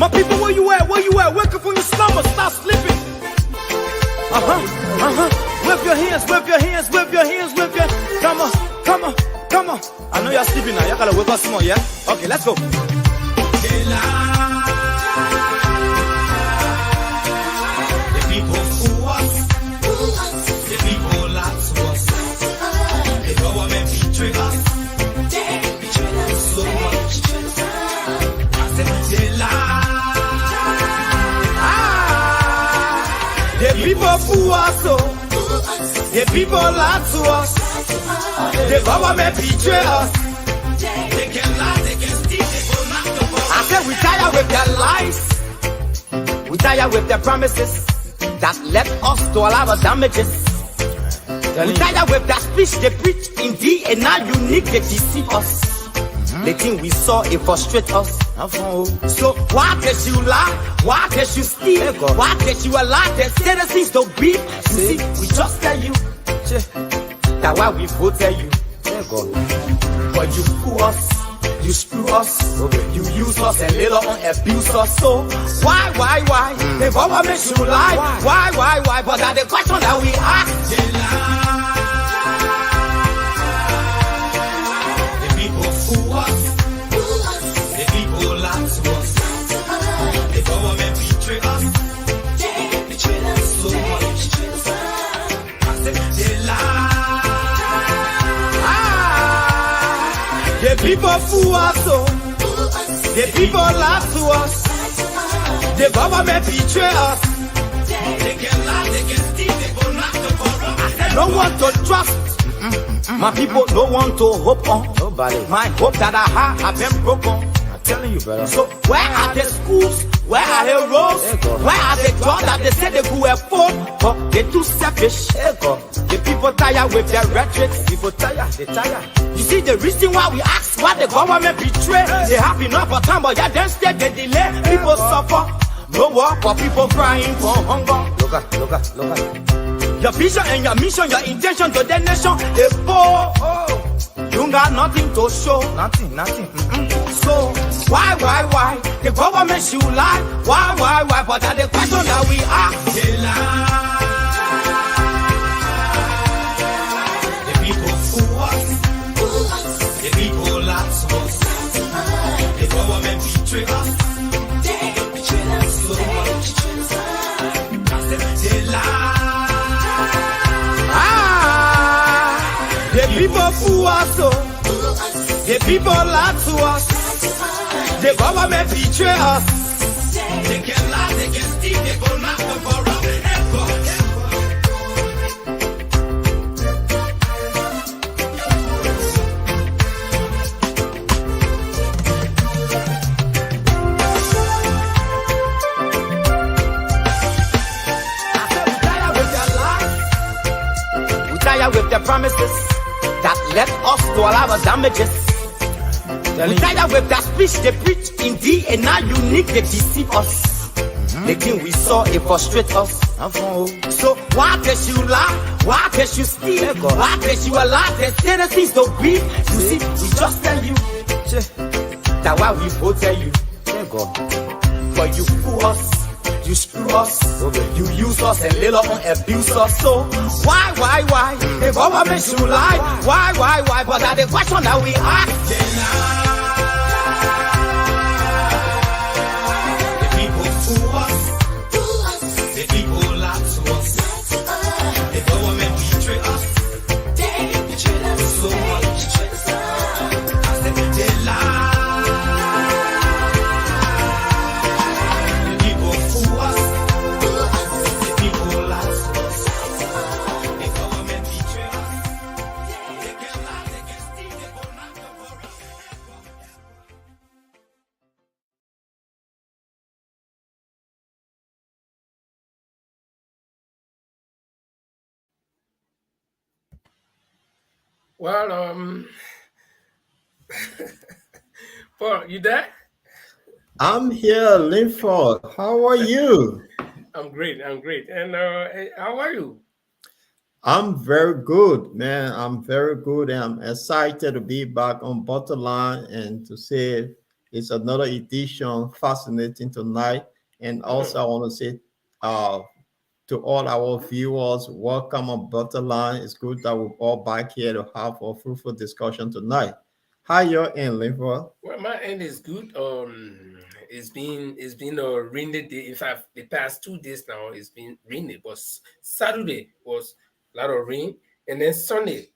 My people, where you at? Where you at? Wake up from your slumber, stop sleeping. Wave your hands, wave your hands, wave your hands, wave your hands. Come on, come on, come on. I know you're sleeping now. You gotta wake up some more, yeah? Okay, let's go. People fool us, the people lie to us, the government betray us. They can lie, they can steal, they will not the world. I said we tired with their lies, we tired with their promises that led us to all our damages. We tired with that speech they preach indeed, and now unique they deceive us. The thing we saw, it frustrate us. So why can't you lie? Why can't you steal? Why can't you allow the citizens to beat? You see, we just tell you that why we vote tell you. But you fool us, you screw us, you use us and later on abuse us. So why? The government should lie. Why? But that's the question that we ask. The people fool us, the people lie to us, the government betray us. They can lie, they can steal, they will not the corrupt. No one to trust. My people, no one to hope on. Nobody. My hope that I have been broken. I'm telling you, brother. So where are the schools? Where are the roads? Where are the jobs that they say they could afford? But they're too selfish. The people tired with their rhetoric. People tired, they tired. You see the reason why we ask why the government betray. They have enough of time, but yeah, then instead they delay. People suffer. No work for people crying for hunger. Look at. Your vision and your mission, your intention to the nation, they poor. You got nothing to show. Nothing. So why? The government should lie. Why? But that's the question that we ask. They lie. The people fool us. The people lie to us. The government betray us. They betray us so much. They lie. The people fool us, the people lie to us, the government betray us. They can lie, they can steal, they go knock the corrupt. We tired with their promises that led us to all our damages. We tired with that speech they preach indeed, and now unique they deceive us. The thing we saw, it frustrate us. So why can't you lie? Why can't you steal? Why can't you allow the citizens to breathe? You see, we just tell you that why we vote tell you. But you fool us, you screw us, you use us and later on abuse us. So why? The government should lie. Why? But that's the question that we ask. The people fool us, the people lie to us, the government betray us. They betray us so much. I said they lie. Well, Paul, you there? I'm here, Linford. How are you? I'm great. And how are you? I'm very good, man. I'm very good. And I'm excited to be back on Bottom Line and to say, It's another edition, fascinating tonight. And also, I want to say to all our viewers, welcome on Butterline. It's good that we're all back here to have a fruitful discussion tonight. How your end, Linford? Well, my end is good. It's been a rainy day. In fact, the past 2 days now it's been rainy. But Saturday was a lot of rain, and then Sunday,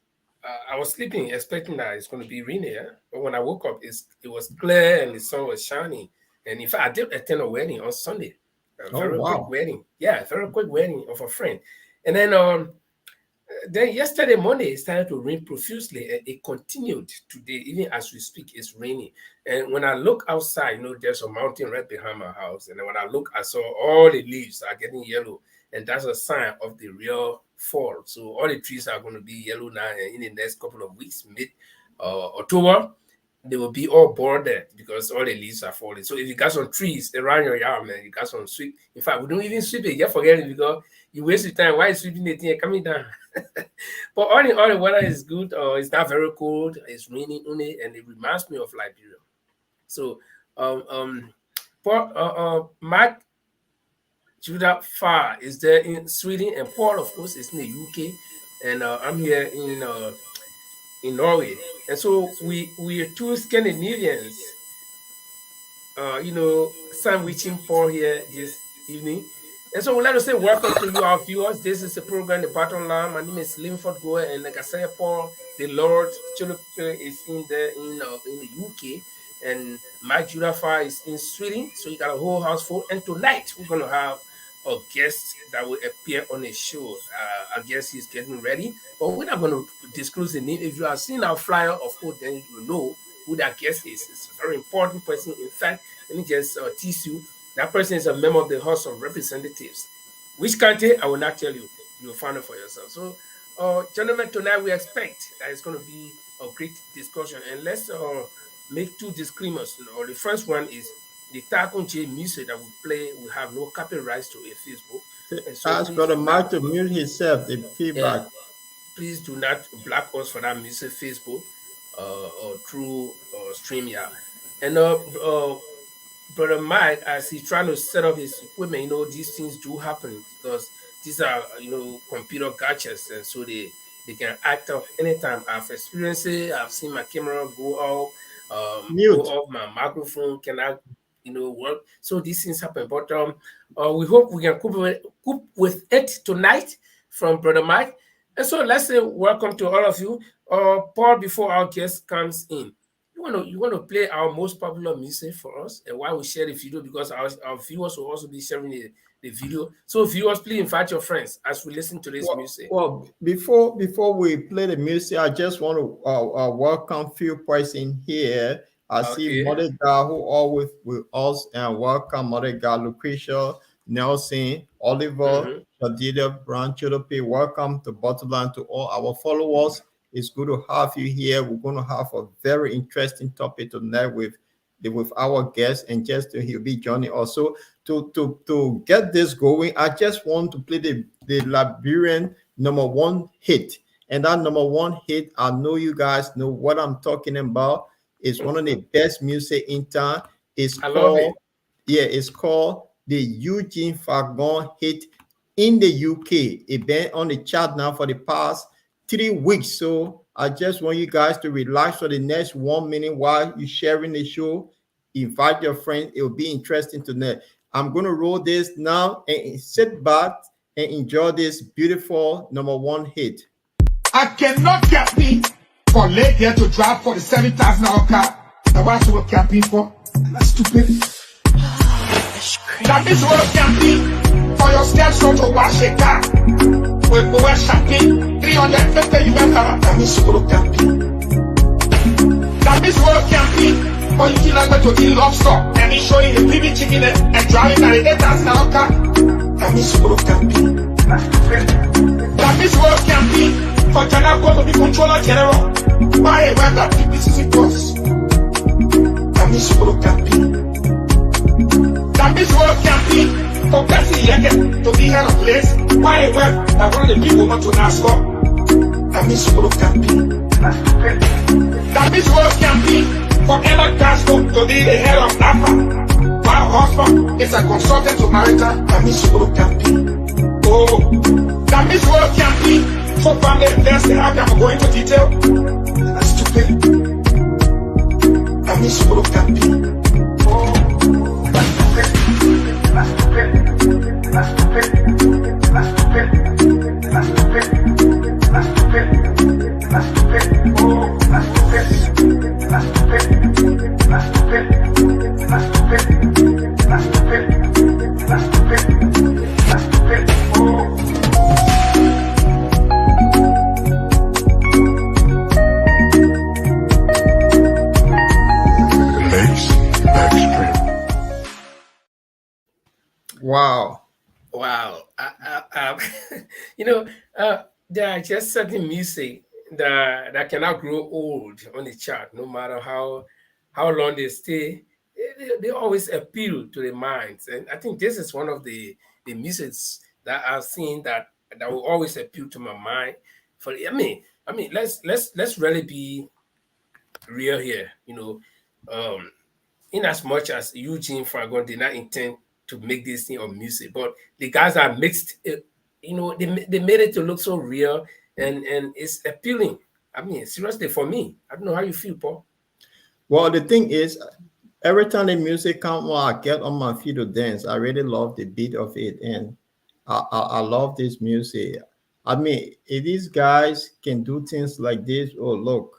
I was sleeping expecting that it's going to be rainy. Yeah? But when I woke up, it was clear and the sun was shining. And in fact, I did attend a wedding on Sunday. A very quick wedding. Yeah, very quick wedding of a friend. And then yesterday, Monday, it started to rain profusely, and it continued today. Even as we speak, it's raining. And when I look outside, there's a mountain right behind my house. And then when I look, I saw all the leaves are getting yellow. And that's a sign of the real fall. So all the trees are going to be yellow now. And in the next couple of weeks, mid-October, they will be all boarded because all the leaves are falling. So if you got some trees around your yard, man, you got some sweep. In fact, we don't even sweep it. You forget it because you waste your time. Why is sweeping the thing coming down? But all in all, the weather is good. It's not very cold. It's raining only, and it reminds me of Liberia. So, Mark Judah Farr is there in Sweden, and Paul, of course, is in the UK, and I'm here in Norway. And so we are two Scandinavians, sandwiching Paul here this evening. And so we'd like to say welcome to you, our viewers. This is the program, The Bottom Line. My name is Linford Goer, and like I said, Paul, the Lord, is in the UK, and Mike Jurafa is in Sweden. So you got a whole house full. And tonight we're going to have a guest that will appear on the show. I guess he's getting ready, but we're not going to disclose the name. If you have seen our flyer, of course, then you know who that guest is. It's a very important person. In fact, let me just tease you. That person is a member of the House of Representatives. Which country, I will not tell you. You'll find it for yourself. So, gentlemen, tonight we expect that it's going to be a great discussion. And let's make two disclaimers. The first one is the Takunche music that we play, we have no copyrights to a Facebook. And so ask Brother Mark to mute himself, the feedback. Please do not block us for that music, Facebook or through StreamYard. And Brother Mike, as he's trying to set up his equipment, these things do happen because these are, computer gadgets, and so they can act up anytime. I've experienced it. I've seen my camera go off, go off, my microphone cannot, work. So these things happen. But we hope we can cope with it tonight from Brother Mike. And so let's say welcome to all of you. Paul, before our guest comes in, you want to play our most popular music for us, and while we share the video, because our viewers will also be sharing the video. So viewers, please invite your friends as we listen to this music. Well, before we play the music, I just want to welcome few persons here. I see Mother God, who always with us, and welcome Mother God, Lucretia, Nelson, Oliver, Shadida, Brown, Chidope. Welcome to Bottomline, to all our followers. It's good to have you here. We're going to have a very interesting topic tonight with our guest, and just he'll be joining us. So to get this going, I just want to play the Liberian #1 hit. And that #1 hit, I know you guys know what I'm talking about. It's one of the best music in town. It's called the Eugene Fagon hit in the UK. It's been on the chart now for the past 3 weeks. So I just want you guys to relax for the next 1 minute while you're sharing the show. Invite your friends. It will be interesting to know. I'm going to roll this now and sit back and enjoy this beautiful #1 hit. I cannot get me for late here to drive for the 7,000 car. Now what's what camping for? That's stupid. That is what camping for your steps to wash a car. We're shopping 350 US. That is what camping. That is what camping. Or you feel like to eat lobster and he's showing the baby chicken and driving at the 8,000 car. That is what camping. That is what camping. For Janako to be controller general. Why when that this is boss? That is what camping. That is what camping. For Bessie Yeke to be head of place. Why when that one of the people want to NASCAR? That is what camping. That is what camping. For Elon Castro to be the head of NAFA, while husband is a consultant to maritime Kamisukuru Campi. Oh, Kamisukuru Campi. So family, let's say I'm going into detail. That's stupid. Kamisukuru Campi. Oh, that's stupid. That's stupid. That's stupid. That's stupid. That's stupid. That's stupid. That's stupid. Oh, that's stupid. That's stupid. That's stupid. That's stupid. That's stupid. That's stupid. That's stupid. Oh. Wow. Wow. There are just certain music that cannot grow old on the chart, no matter how long they stay. They always appeal to the minds. And I think this is one of the musics that I've seen that will always appeal to my mind. Let's really be real here. In as much as Eugene Fragon did not intend to make this thing of music, but the guys that mixed it, they made it to look so real and it's appealing. Seriously, for me, I don't know how you feel, Paul. Well, the thing is, every time the music comes on, I get on my feet to dance. I really love the beat of it, and I love this music. If these guys can do things like this, oh look,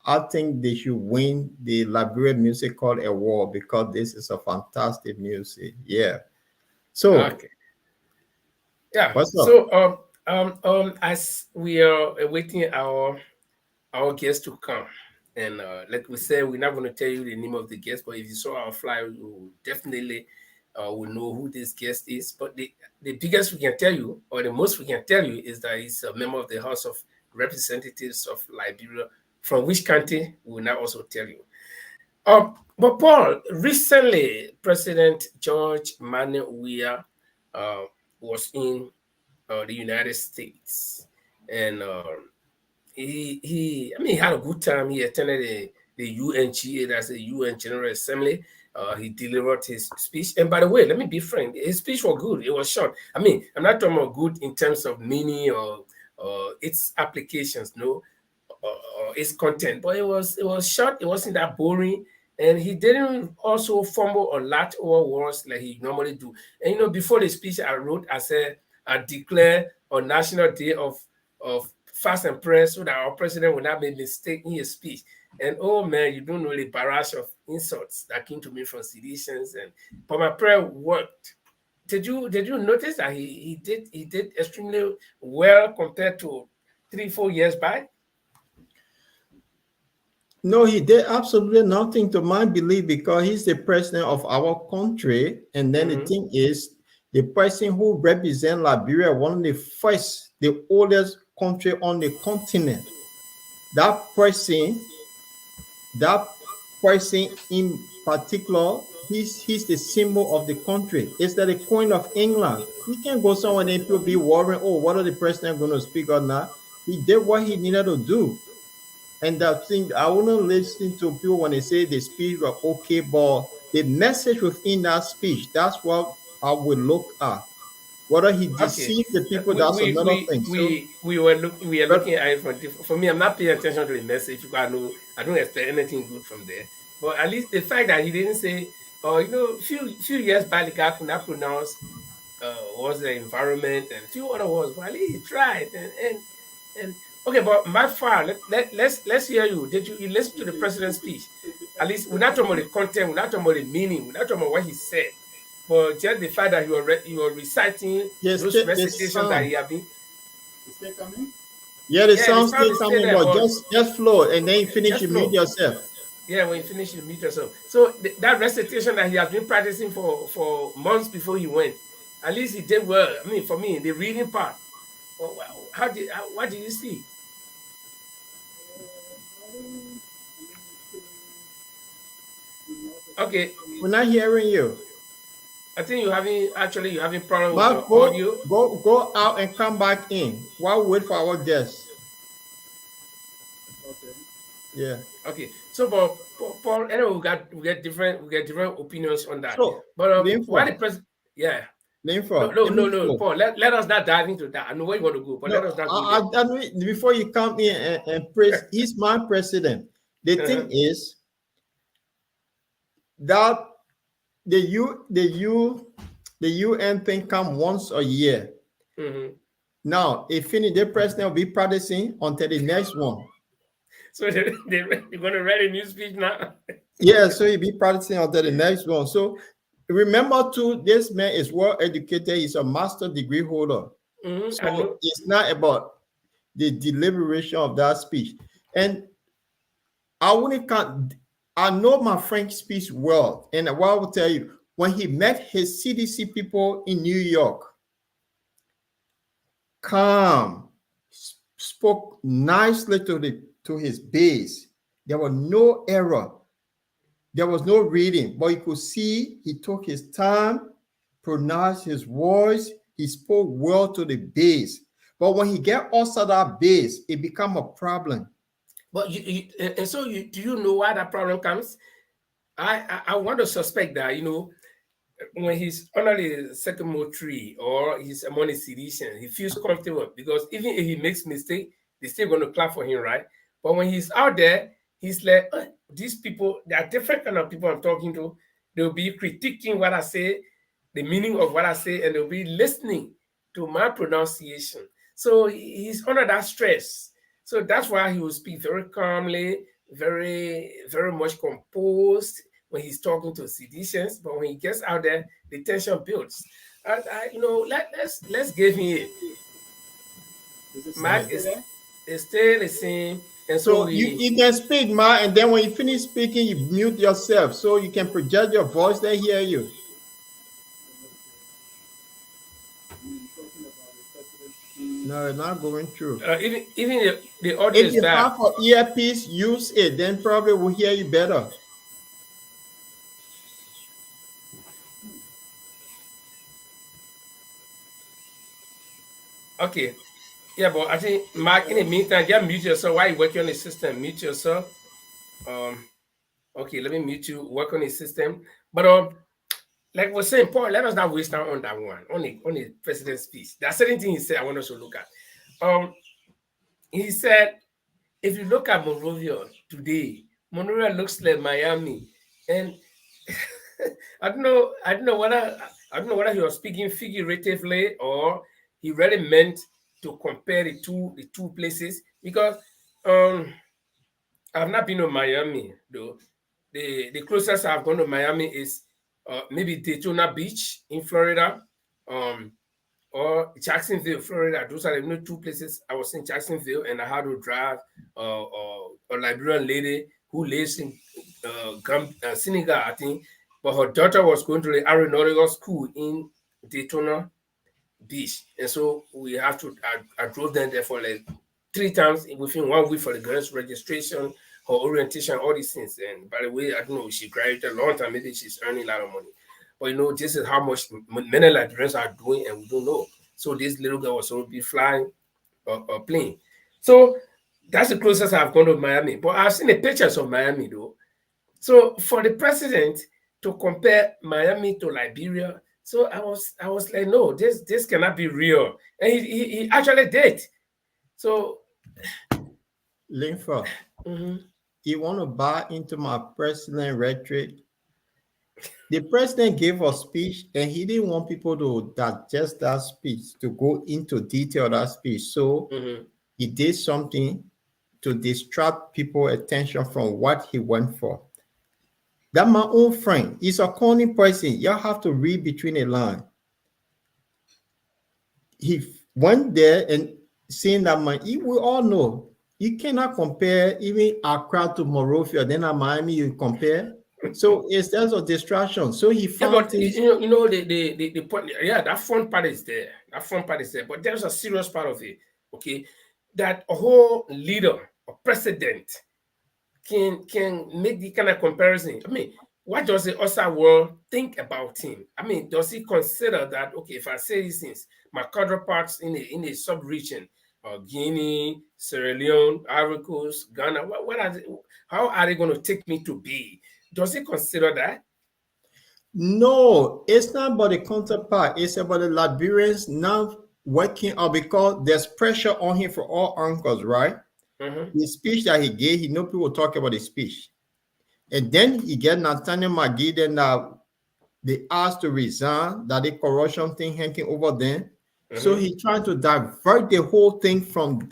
I think they should win the Liberia Music Hall Award because this is a fantastic music. Yeah. So, okay. Yeah. What's up? So, as we are awaiting our guests to come, and like we said, we're not going to tell you the name of the guest, but if you saw our flyer, you definitely will know who this guest is. But the biggest we can tell you, or the most we can tell you, is that he's a member of the House of Representatives of Liberia. From which country, we will now also tell you. But Paul, recently, President George Manuel Weah was in the United States, and he had a good time. He attended the UNGA, that's the UN General Assembly. He delivered his speech, and by the way, let me be frank, his speech was good. It was short. I'm not talking about good in terms of meaning or its applications, no. Its content, but it was short. It wasn't that boring, and he didn't also fumble or latch over words like he normally do. And before the speech, I said I declare on National Day of Fast and Press so that our president will not make mistake in his speech. And oh man, you don't know the barrage of insults that came to me from seditions, but my prayer worked. Did you notice that he did extremely well compared to 3-4 years back? No, he did absolutely nothing to my belief because he's the president of our country. And then the thing is, the person who represents Liberia, one of the oldest country on the continent. That person in particular, he's the symbol of the country. It's like the Queen of England. You can't go somewhere and people be worrying, oh, what are the president going to speak or not? He did what he needed to do. And that thing, I wouldn't listen to people when they say the speech was okay, but the message within that speech, that's what I would look at. Whether he deceived the people, that's another thing. We are looking at it from different. For me, I'm not paying attention to the message because I don't expect anything good from there. But at least the fact that he didn't say, few years back, the guy could not pronounce was the environment and a few other words, but at least he tried. And okay, but my far, let's hear you. Did you listen to the president's speech? At least we're not talking about the content, we're not talking about the meaning, we're not talking about what he said. But just the fact that you are reciting those recitations that he have been. Is that coming? Yeah, the sound still coming, but just flow and then you finish, you mute yourself. Yeah, when you finish, you mute yourself. So that recitation that he has been practicing for months before he went, at least he did well. For me, the reading part. What did you see? Okay. We're not hearing you. I think you're having problem with the audio. Go out and come back in while we wait for our guests. Okay. Yeah. Okay. So, Paul, anyway, we get different opinions on that. So, But why the president? Yeah. No, Paul. Let us not dive into that. I know where you want to go, but let us not go there. Before you come in and praise, he's my president. The thing is that the UN thing come once a year. Now, if finish, the president will be practicing until the next one. So they're going to write a new speech now? Yeah, so he'll be practicing until the next one. So remember too, this man is well educated. He's a master degree holder. So it's not about the deliberation of that speech. And I know my French speaks well. And what I will tell you, when he met his CDC people in New York, calm, spoke nicely to his base. There was no error. There was no reading, but you could see he took his time, pronounced his words. He spoke well to the base. But when he get outside that base, it become a problem. But do you know why that problem comes? I want to suspect that, when he's under the sycamore tree or he's among the seditious, he feels comfortable because even if he makes mistake, they're still going to clap for him, right? But when he's out there, he's like, these people, they are different kind of people I'm talking to. They'll be critiquing what I say, the meaning of what I say, and they'll be listening to my pronunciation. So he's under that stress. So that's why he will speak very calmly, very, very much composed when he's talking to seditious. But when he gets out there, the tension builds. Let's give him it. Mark is still the same. And so you can speak, Ma, and then when you finish speaking, you mute yourself so you can project your voice. They hear you. No, it's not going through. Even the audio is bad. If you have an earpiece, use it. Then probably we'll hear you better. Okay. Yeah, but I think, Mark, in the meantime, just mute yourself while you work on the system. Mute yourself. Okay, let me mute you, work on the system. But like we're saying, Paul, let us not waste time on that one, on the president's speech. There are certain things he said I want us to look at. He said, if you look at Monrovia today, Monrovia looks like Miami. And I don't know whether he was speaking figuratively or he really meant to compare the two places, because I've not been to Miami though. The closest I've gone to Miami is maybe Daytona Beach in Florida, or Jacksonville, Florida. Those are the only two places. I was in Jacksonville and I had to drive a Liberian lady who lives in Senegal, I think, but her daughter was going to the aeronautical school in Daytona Beach, and so we have to. I drove them there for like 3 times within 1 week for the girls' registration, her orientation, all these things. And by the way, I don't know, she graduated a long time. Maybe she's earning a lot of money, but this is how much many Liberians are doing, and we don't know. So this little girl was supposed to be flying a plane. So that's the closest I've gone to Miami. But I've seen the pictures of Miami though. So for the president to compare Miami to Liberia. So I was like, no, this cannot be real. And he actually did. So Linfa, you want to buy into my president rhetoric? The president gave a speech and he didn't want people to digest that speech, to go into detail of that speech. So he did something to distract people's attention from what he went for. That's my own friend. He's a corny person. You have to read between the lines. He went there and saying that we all know you cannot compare even Accra to Monrovia. Then at Miami you compare. So there's a distraction. So he found things. The point. Yeah, that front part is there. But there's a serious part of it. Okay, that a whole leader, a president, can make the kind of comparison. I mean, what does the outside world think about him? I mean, does he consider that, okay, if I say these things, my counterparts in a sub-region Guinea, Sierra Leone, Ivory Coast, Ghana. What are they, how are they going to take me to be? Does he consider that? No, it's not about the counterpart. It's about the Liberians now working out because there's pressure on him for all uncles, right? The speech that he gave, he know people talk about the speech. And then he get Nathaniel McGee, then they asked to resign, that the corruption thing hanging over them. So he trying to divert the whole thing from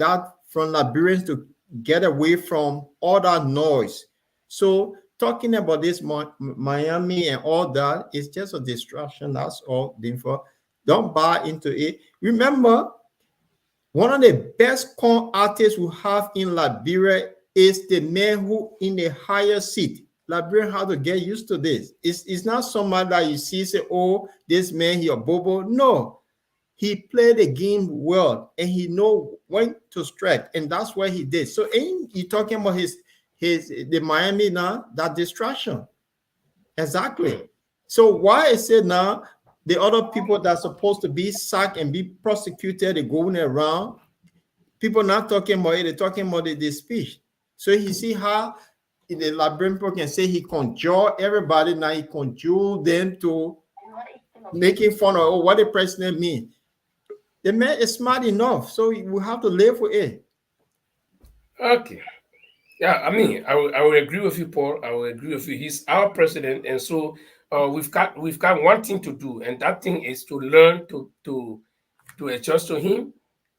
Liberians to get away from all that noise. So talking about this Miami and all that is just a distraction. That's all. Don't buy into it. Remember, one of the best corn artists we have in Liberia is the man who in the higher seat. Liberian how to get used to this. It's not somebody that you see say, oh, this man, he a bobo. No, he played the game well and he know when to strike, and that's what he did. So ain't you talking about the Miami now, that distraction? Exactly. So why is it now the other people that's supposed to be sacked and be prosecuted, they're going around, people not talking about it, they're talking about the speech. So you see how in the Liberian people can say he conjure everybody, now he conjure them to making fun of what the president mean. The man is smart enough, so we have to live with it. Okay. Yeah, I mean, I will agree with you, Paul. I will agree with you. He's our president, and so we've got one thing to do, and that thing is to learn to adjust to him,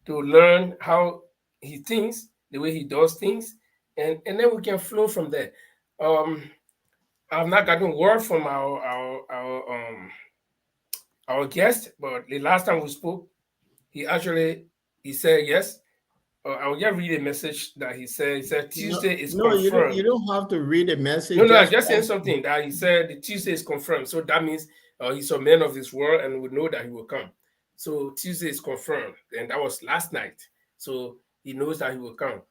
to learn how he thinks, the way he does things, and then we can flow from there. I've not gotten word from our guest, but the last time we spoke, he said yes. I will just read a message that he said. He said Tuesday is confirmed. You don't have to read a message. No, I'm just saying something that he said the Tuesday is confirmed. So that means he's a man of this world and we know that he will come. So Tuesday is confirmed, and that was last night. So he knows that he will come.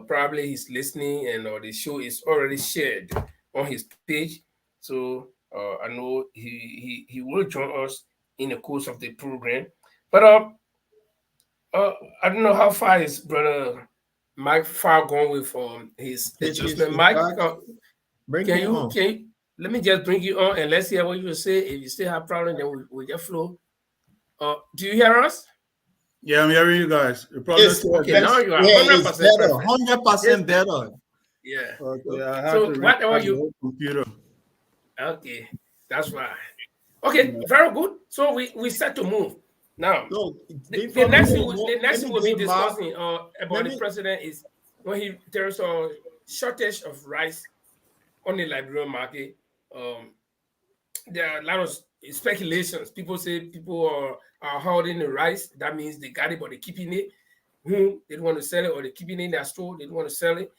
Probably he's listening, and the show is already shared on his page. So I know he will join us in the course of the program. But I don't know how far is brother Mike far gone with his adjustment. Mike, can you let me just bring you on and let's hear what you will say. If you still have problem, then we'll just flow. Do you hear us? Yeah, I'm hearing you guys. Okay, now you are 100% better. Yeah. Okay, I have so to whatever you computer. Okay, that's right. Okay, very good. So we start to move. Now, the next thing we'll be discussing about the president is when there's a shortage of rice on the Liberian market. There are a lot of speculations. People say people are holding the rice. That means they got it, but they're keeping it. They don't want to sell it, or they're keeping it in their store. They don't want to sell it.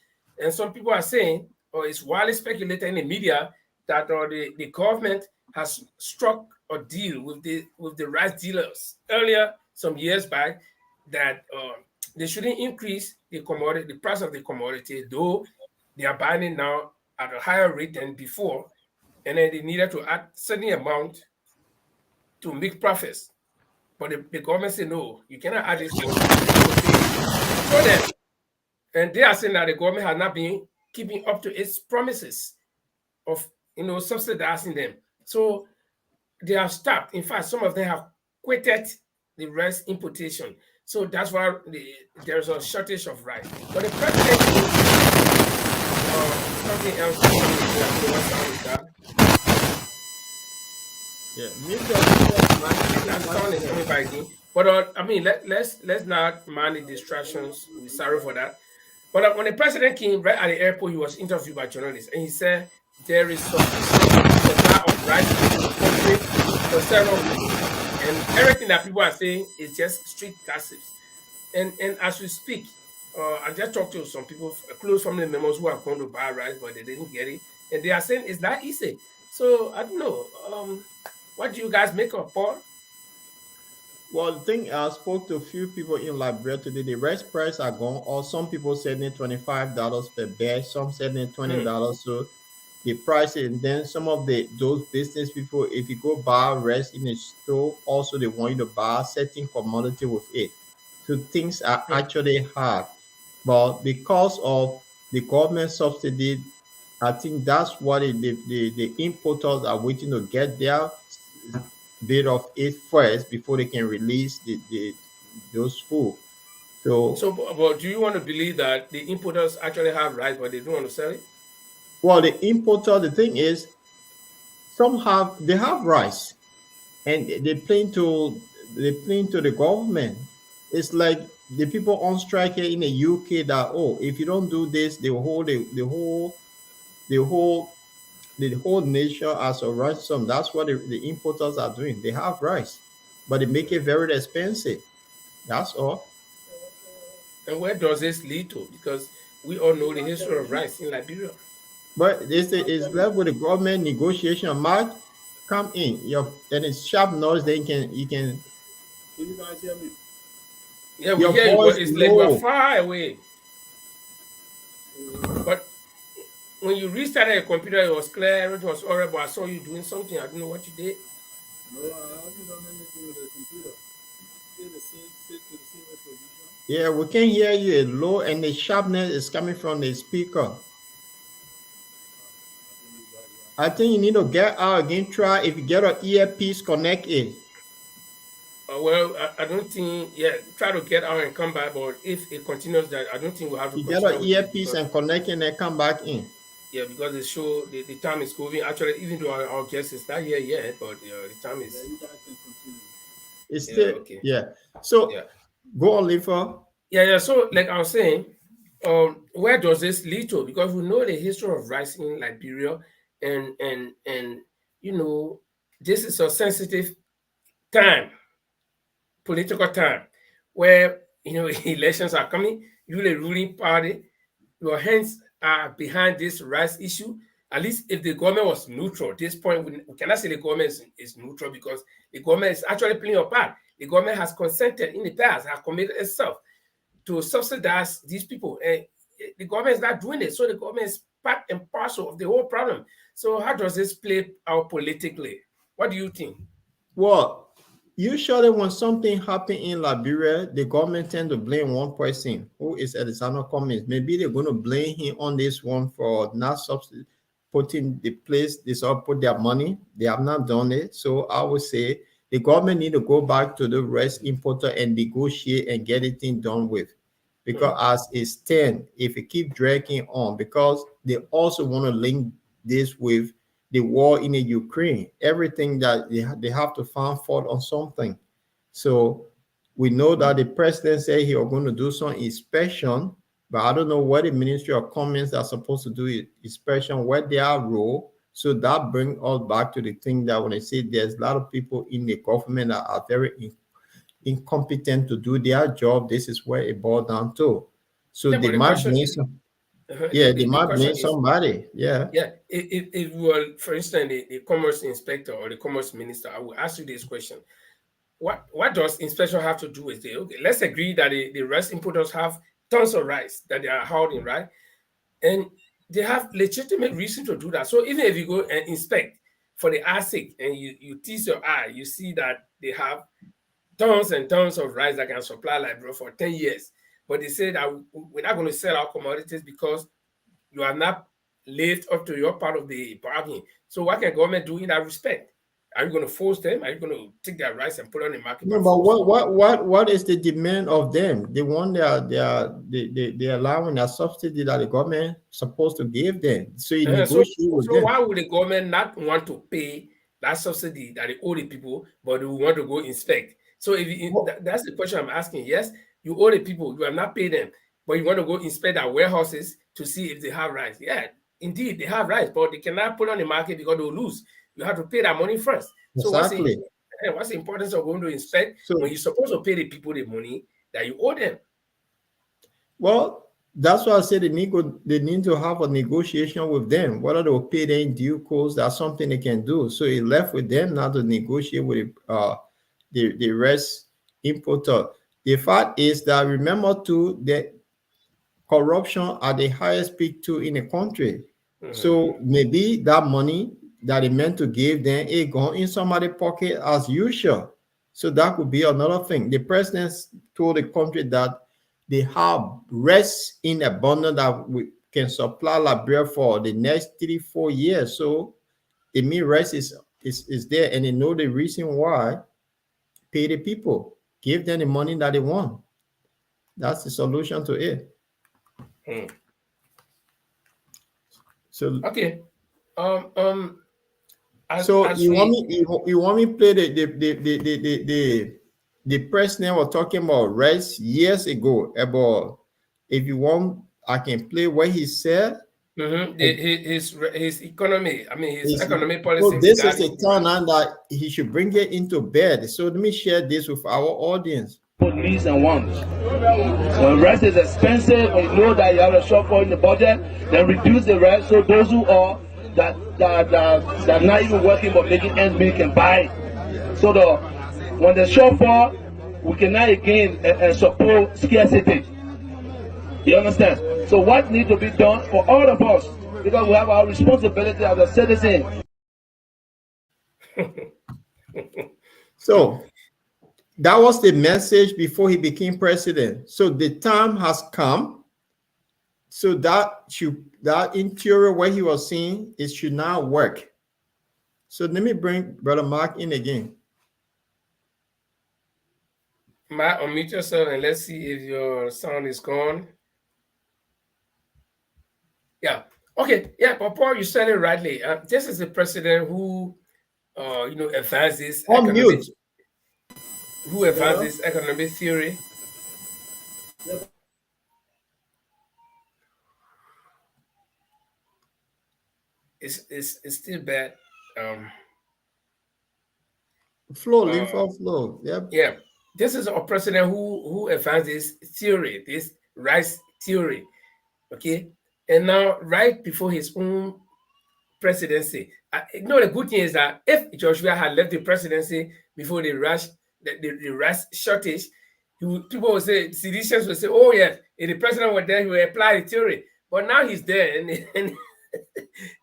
And some people are saying, or it's widely speculated in the media, that the government has struck a deal with the rice dealers earlier, some years back, that they shouldn't increase the price of the commodity, though they are buying it now at a higher rate than before, and then they needed to add certain amount to make profits. But the government said no, you cannot add this much. So then, and they are saying that the government has not been keeping up to its promises of subsidizing them. So they have stopped. In fact, some of them have quitted the rice importation. So that's why there's a shortage of rice. But the president something else. But I mean, let's not mind the distractions. We're sorry for that. But when the president came right at the airport, he was interviewed by journalists, and he said there is sufficient supply of rice in the country for several weeks, and everything that people are saying is just street gossips. And as we speak, I just talked to some people, close family members who have gone to buy rice, but they didn't get it, and they are saying it's that easy. So I don't know. What do you guys make of, Paul? Well, the thing, I spoke to a few people in Liberia today. The rice price are gone, or some people selling $25 per bag, some selling $20. So the price, and then some of those business people, if you go buy rice in a store, also they want you to buy certain commodity with it. So things are actually hard. But because of the government subsidy, I think that's what the importers are waiting to get their bit of it first before they can release those food. So, but do you want to believe that the importers actually have rice, but they don't want to sell it? well, the importer, the thing is, they have rice, and they play to the government. It's like the people on strike here in the UK that, oh, if you don't do this, they will hold the whole nation as a ransom. That's what the importers are doing. They have rice, but they make it very expensive. That's all. And where does this lead to? Because we all know the history of rice in Liberia. But they say it's left with the government negotiation. Mark, come in. And it's sharp noise. Then you can. Can you guys hear me? Yeah, we Your hear you, voice but it's low. like we're far away. But when you restarted your computer, it was clear, everything was horrible. I saw you doing something. I don't know what you did. No, I haven't done anything with the computer. Stay the same, sit to the same position. Yeah, we can hear you. It's low, and the sharpness is coming from the speaker. I think you need to get out again. Try, if you get an earpiece, connect it. Well, I don't think. Yeah, try to get out and come back. But if it continues, that I don't think we'll have to. You get an earpiece and connect it, and then come back in. Yeah, because the show, the time is going. Actually, even though our guest is not here yet, but the time is. Yeah, you guys can continue. It's still okay. Yeah. So go on, Lifa. Yeah. So, like I was saying, where does this lead to? Because we know the history of rice in Liberia, and this is a sensitive time, political time, where elections are coming. You, the ruling party, your hands are behind this rice issue. At least if the government was neutral, at this point we cannot say the government is neutral, because the government is actually playing a part. The government has consented in the past, has committed itself to subsidize these people, and the government is not doing it. So the government is part and parcel of the whole problem. So how does this play out politically? What do you think? Well, usually when something happens in Liberia, the government tend to blame one person, who is Alexander Cummings. Maybe they're going to blame him on this one for not putting the place, put their money. They have not done it. So I would say the government need to go back to the rice importer and negotiate and get it done with. Because as it stands, if it keep dragging on, because they also want to link this with the war in the Ukraine, everything that they have to find fault on something. So we know that the president said he was going to do some inspection, but I don't know what the Ministry of Commerce are supposed to do inspection, what their role. So that brings us back to the thing that when I say there's a lot of people in the government that are very incompetent to do their job, this is where it boils down to. So they might blame they might blame somebody. Yeah. If you were, for instance, the commerce inspector or the commerce minister, I will ask you this question: What does inspection have to do with it? Okay, let's agree that the rice importers have tons of rice that they are holding, right? And they have legitimate reason to do that. So even if you go and inspect for the eye sake and you tease your eye, you see that they have tons and tons of rice that can supply Liberia for 10 years. But they say that we're not going to sell our commodities because you are not lived up to your part of the bargain. So what can government do in that respect? Are you going to force them? Are you going to take their rice and put it on the market? No, but what is the demand of them? They want they allowing a subsidy that the government supposed to give them. So you negotiate with them. So why would the government not want to pay that subsidy that they owe the people, but they want to go inspect? So that's the question I'm asking. Yes, you owe the people, you have not paid them, but you want to go inspect their warehouses to see if they have rice. Yeah, indeed, they have rice, but they cannot put on the market because they'll lose. You have to pay that money first. Exactly. So what's the importance of going to inspect when you're supposed to pay the people the money that you owe them? Well, that's why I said they need to have a negotiation with them. Whether they'll pay them in due course, that's something they can do. So it left with them now to negotiate with the rice importer. The fact is that, remember too, that corruption at the highest peak too in the country. So maybe that money that they meant to give them, it gone in somebody's pocket as usual. So that could be another thing. The president told the country that they have rice in abundance that we can supply Liberia for the next 3-4 years. So it means rice is there, and they know the reason why. Pay the people, give them the money that they want. That's the solution to it. So okay. So you want me play the president was talking about rice years ago about, if you want, I can play what he said. His economy, I mean his economic policy. So this is the time now that he should bring it into bed. So let me share this with our audience. Needs and wants. When rest is expensive, and you know that you have a shortfall in the budget, then reduce the rest so those who are that not even working but making ends meet can buy. So when the shortfall, we cannot again support scarcity. You understand? So what needs to be done for all of us, because we have our responsibility as a citizen. So that was the message before he became president. So the time has come. So that in theory, what he was saying, it should not work. So let me bring Brother Mark in again. Mark, unmute yourself and let's see if your sound is gone. Yeah. Okay. Yeah, but Paul, you said it rightly. This is a president who, advances economic theory. It's still bad. Flow. Yep. Yeah. This is a president who advances theory, this rice theory. Okay. And now, right before his own presidency, the good thing is that if Joshua had left the presidency before the rice shortage, people would say, seditionists would say, oh yes, if the president were there, he would apply the theory. But now he's there,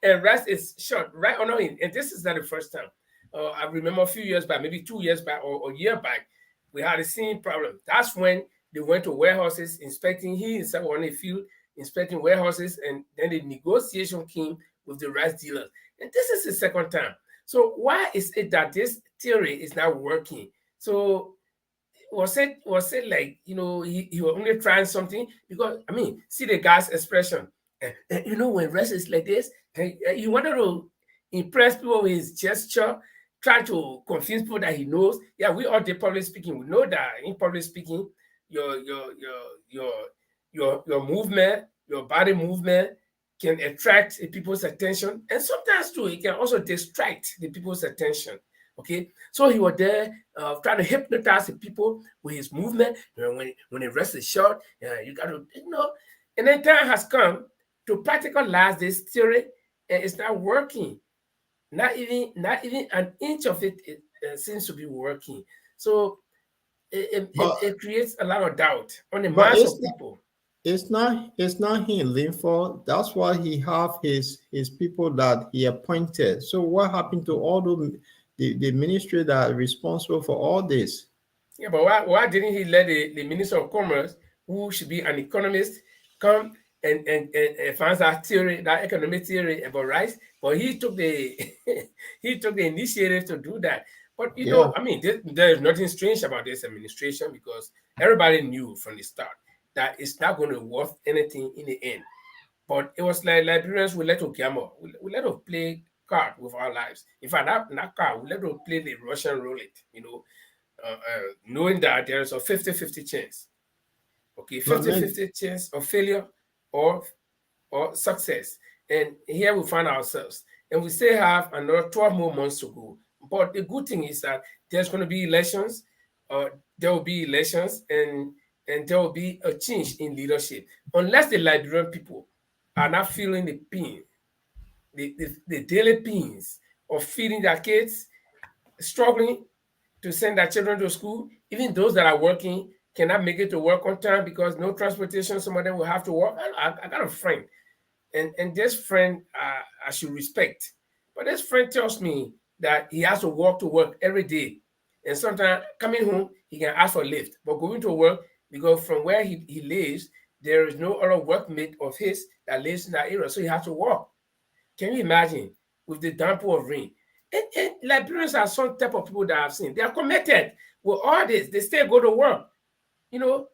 and rice is short, right or not? And this is not the first time. I remember a few years back, maybe 2 years back or a year back, we had the same problem. That's when they went to warehouses inspecting. He himself on the field inspecting warehouses, and then the negotiation came with the rice dealers. And this is the second time. So why is it that this theory is not working? So was it like, he was only trying something? Because, I mean, see the guy's expression. When rice is like this, he wanted to impress people with his gesture, try to convince people that he knows. Yeah, we all did public speaking. We know that in public speaking, your movement, your body movement can attract the people's attention, and sometimes too it can also distract the people's attention. Okay, so he was there trying to hypnotize the people with his movement. When the rest is short, you got to and then time has come to practicalize this theory, and it's not working. Not even an inch of it seems to be working. So it creates a lot of doubt on the minds of people. It's not him, Linford. That's why he have his people that he appointed. So what happened to all the ministry that are responsible for all this? Yeah, but why didn't he let the Minister of Commerce, who should be an economist, come and advance that theory, that economic theory about rice? But he took the initiative to do that. But I mean, there is nothing strange about this administration, because everybody knew from the start that it's not going to worth anything in the end. But it was like Liberians will let to gamble. We let to play card with our lives. In fact, not card, we let to play the Russian roulette, knowing that there is a 50-50 chance. Okay, 50-50 chance of failure or success. And here we find ourselves. And we still have another 12 more months to go. But the good thing is that there's going to be elections. There will be elections, and there will be a change in leadership. Unless the Liberian people are not feeling the pain, the daily pains of feeding their kids, struggling to send their children to school. Even those that are working cannot make it to work on time because no transportation. Some of them will have to work. I got a friend, and this friend I should respect. But this friend tells me that he has to walk to work every day. And sometimes coming home, he can ask for a lift. But going to work, because from where he lives, there is no other workmate of his that lives in that area. So he has to walk. Can you imagine with the downpour of rain? And Liberians are some type of people that I've seen. They are committed with all this. They still go to work, you know.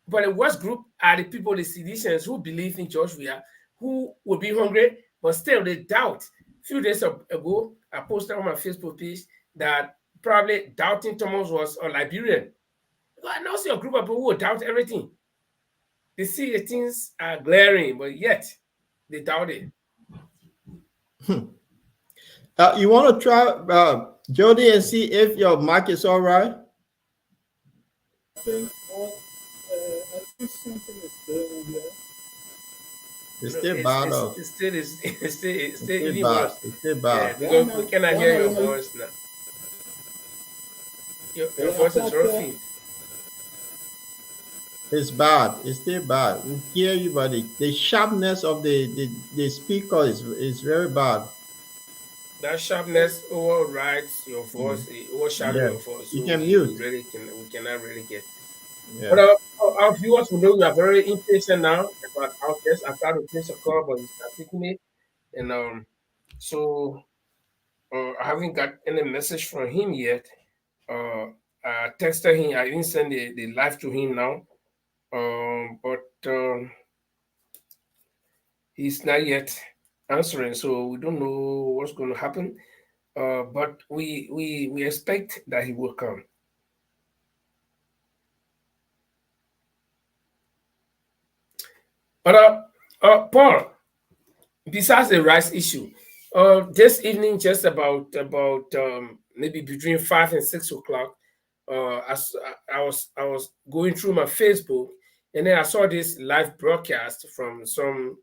But the worst group are the people, the seditionists who believe in George Weah, who will be hungry, but still they doubt. A few days ago, I posted on my Facebook page that probably doubting Thomas was a Liberian. I now see a group of people who will doubt everything. They see the things are glaring, but yet they doubt it. You want to try Jody and see if your mic is all right? I think something is going here. It's still bad. It's still even bad. Worse. It's still bad. Yeah, because we cannot hear your voice now. Your voice is rough. It's bad. It's still bad. We hear you, but the sharpness of the speaker is very bad. That sharpness overrides your voice. It overshadows your voice. So you can mute. We cannot really get. Yeah. But our viewers will know we are very impatient now about our guest. I tried to place a call, but he's not taking it. And so I haven't got any message from him yet. I texted him. I even sent the live to him now. But he's not yet answering, so we don't know what's going to happen. But we expect that he will come. But Paul, besides the rice issue, this evening, just about maybe between 5 and 6 o'clock, I was going through my Facebook, and then I saw this live broadcast from some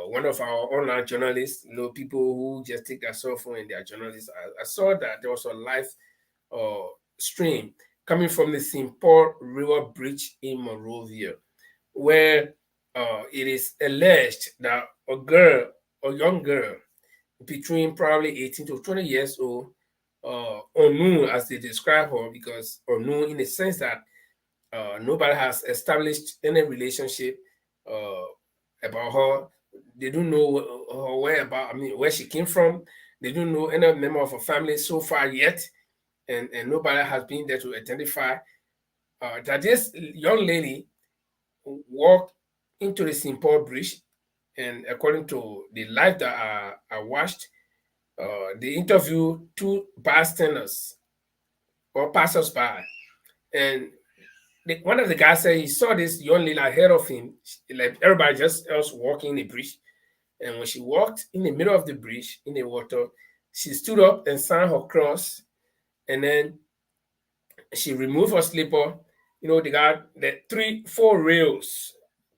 one of our online journalists, people who just take their cell phone and they are journalists. I saw that there was a live stream coming from the St. Paul River Bridge in Monrovia, where it is alleged that a young girl between probably 18 to 20 years old, unknown as they describe her, because unknown in the sense that nobody has established any relationship about her. They don't know her where she came from. They don't know any member of her family so far yet, and nobody has been there to identify that this young lady walked into the St. Paul Bridge, and according to the live that I watched, they interviewed two bystanders or passers-by, and one of the guys said he saw this young lady ahead of him, like everybody just else walking in the bridge. And when she walked in the middle of the bridge in the water, she stood up and signed her cross, and then she removed her slipper. They got the 4 rails,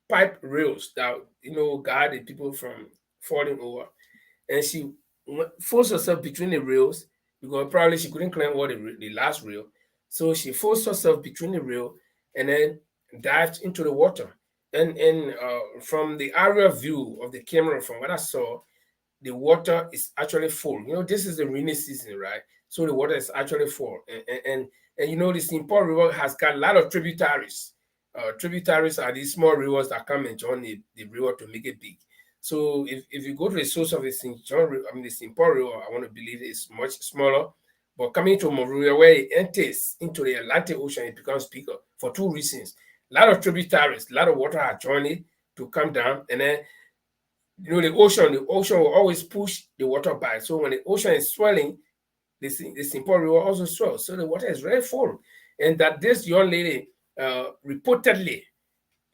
pipe rails that guard the people from falling over, and she forced herself between the rails because probably she couldn't climb all the last rail, so she forced herself between the rail and then dived into the water. And from the aerial view of the camera, from what I saw, the water is actually full. This is the rainy season, right? So the water is actually full, and the St. Paul River has got a lot of tributaries. Tributaries are these small rivers that come and join the river to make it big. So if you go to the source of the St. Paul River, I want to believe it's much smaller. But coming to Monrovia, where it enters into the Atlantic Ocean, it becomes bigger for 2 reasons. A lot of tributaries, a lot of water are joined it to come down, and then the ocean will always push the water back. So when the ocean is swelling, the St. Paul River also swells. So the water is very full. And that this young lady reportedly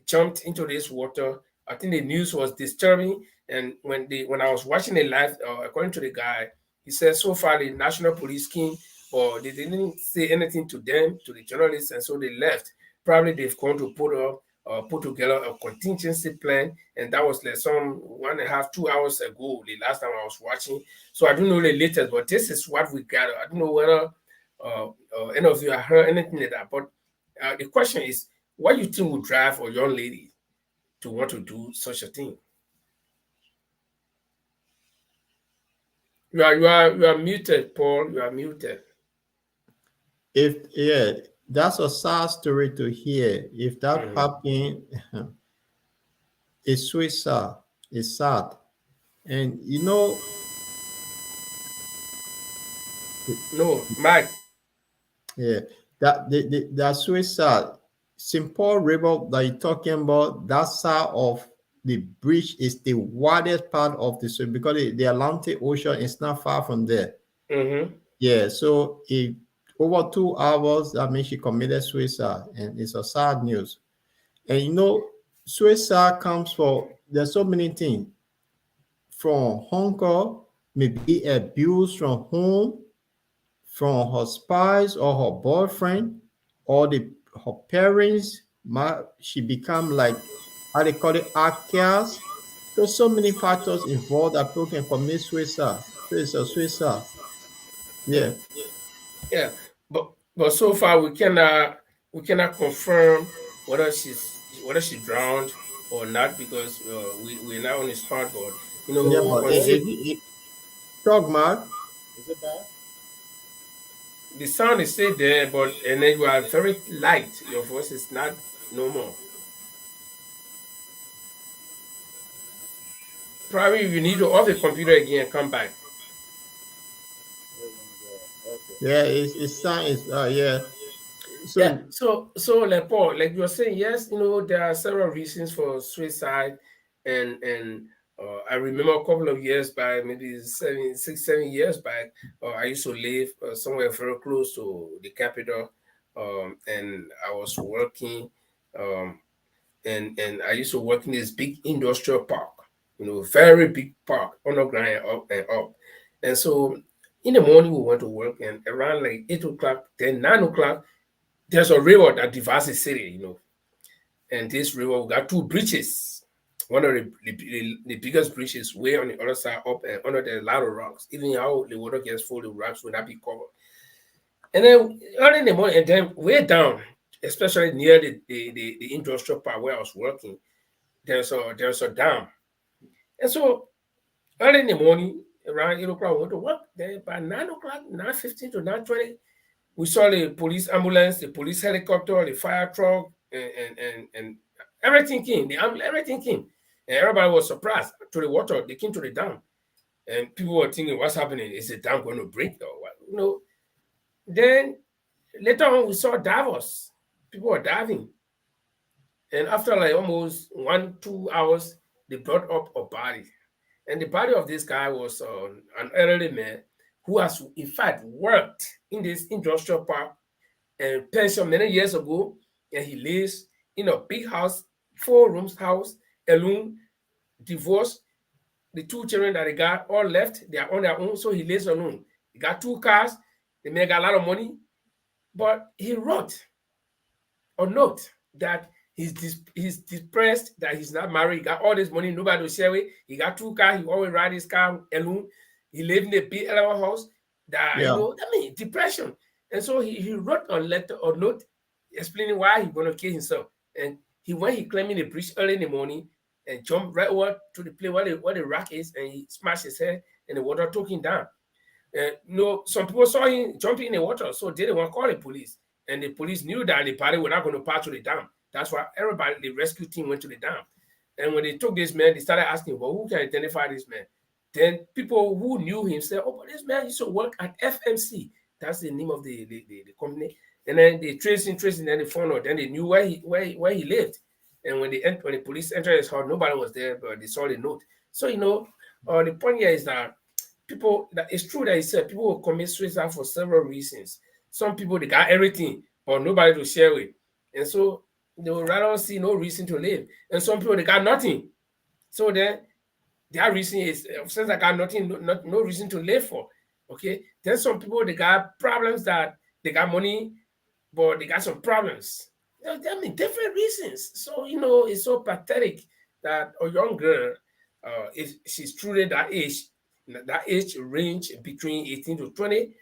jumped into this water. I think the news was disturbing. And when I was watching it live, according to the guy, he said so far the national police came, but they didn't say anything to them, to the journalists, and so they left. Probably they've gone to put together a contingency plan, and that was like some 1.5, 2 hours ago, the last time I was watching. So I don't know the latest, but this is what we got. I don't know whether any of you have heard anything like that. But the question is, what you think would drive a young lady to want to do such a thing? You are muted, Paul. You are muted. that's a sad story to hear. If that happened, it's suicide. It's sad. And No, Mike. yeah, that suicide. St. Paul River that you're talking about, that side of the bridge is the widest part of the sea because the Atlantic Ocean is not far from there. Yeah, so over 2 hours, that means she committed suicide, and it's a sad news. And suicide comes for there's so many things from hunger, maybe abuse from home, from her spouse or her boyfriend, or her parents. She become like how they call it outcast. There's so many factors involved that people can commit suicide. So it's a suicide. Yeah. Yeah, but so far we cannot confirm whether she drowned or not because we're not on the spot. But Yeah, but talk, Mark. Is it bad? the sound is still there, but and then you are very light. Your voice is not no more. Probably you need to off the computer again and come back. Yeah, it's sound is yeah. So Yeah. So like Paul, like you're saying, yes, there are several reasons for suicide, and I remember a couple of years back, maybe 7 years back, I used to live somewhere very close to the capital, and I was working, um, and I used to work in this big industrial park, very big park, underground and up. And so in the morning we went to work, and around like 8 o'clock, then 9 o'clock, there's a river that divides the city, and this river we got two bridges. One of the biggest bridges way on the other side up, and under there a lot of rocks. Even how the water gets full, the rocks will not be covered. And then early in the morning, and then way down, especially near the industrial park where I was working, there's a dam. And so early in the morning, around 8 o'clock, we went to work. Then by 9 o'clock, 9:15 to 9:20, we saw the police ambulance, the police helicopter, the fire truck, and everything came. Everything came, and everybody was surprised. To the water, they came to the dam, and people were thinking, "What's happening? Is the dam going to break or what?" Then later on, we saw divers. People were diving, and after like almost 1-2 hours, they brought up a body, and the body of this guy was an elderly man who has in fact worked in this industrial park and pension many years ago, and he lives in a big house, 4 rooms house, alone, divorced. The 2 children that he got all left, they are on their own, so he lives alone. He got 2 cars, they make a lot of money, but he wrote a note that he's depressed, that he's not married, he got all this money, nobody will share with. He got 2 cars, he always ride his car alone. He lived in a big elevator house. That depression. And so he wrote a note explaining why he's gonna kill himself. And when he climbed in the bridge early in the morning and jumped right over to the place where the rock is, and he smashed his head and the water took him down. Some people saw him jumping in the water, so they didn't want to call the police. And the police knew that the body was not going to pass to the dam. That's why everybody, the rescue team, went to the dam. And when they took this man, they started asking, well, who can identify this man? Then people who knew him said, oh, but this man used to work at FMC. That's the name of the company. And then they traced him, then they found out. Then they knew where he lived. And when the police entered his house, nobody was there, but they saw the note. So, the point here is that it's true that he said people will commit suicide for several reasons. Some people, they got everything, but nobody to share with. And so they would rather see no reason to live. And some people, they got nothing. So then their reason is, since I got nothing, no reason to live for. Okay. Then some people, they got problems that they got money, but they got some problems. I mean, different reasons. So, it's so pathetic that a young girl, if she's truly that age range between 18 to 20,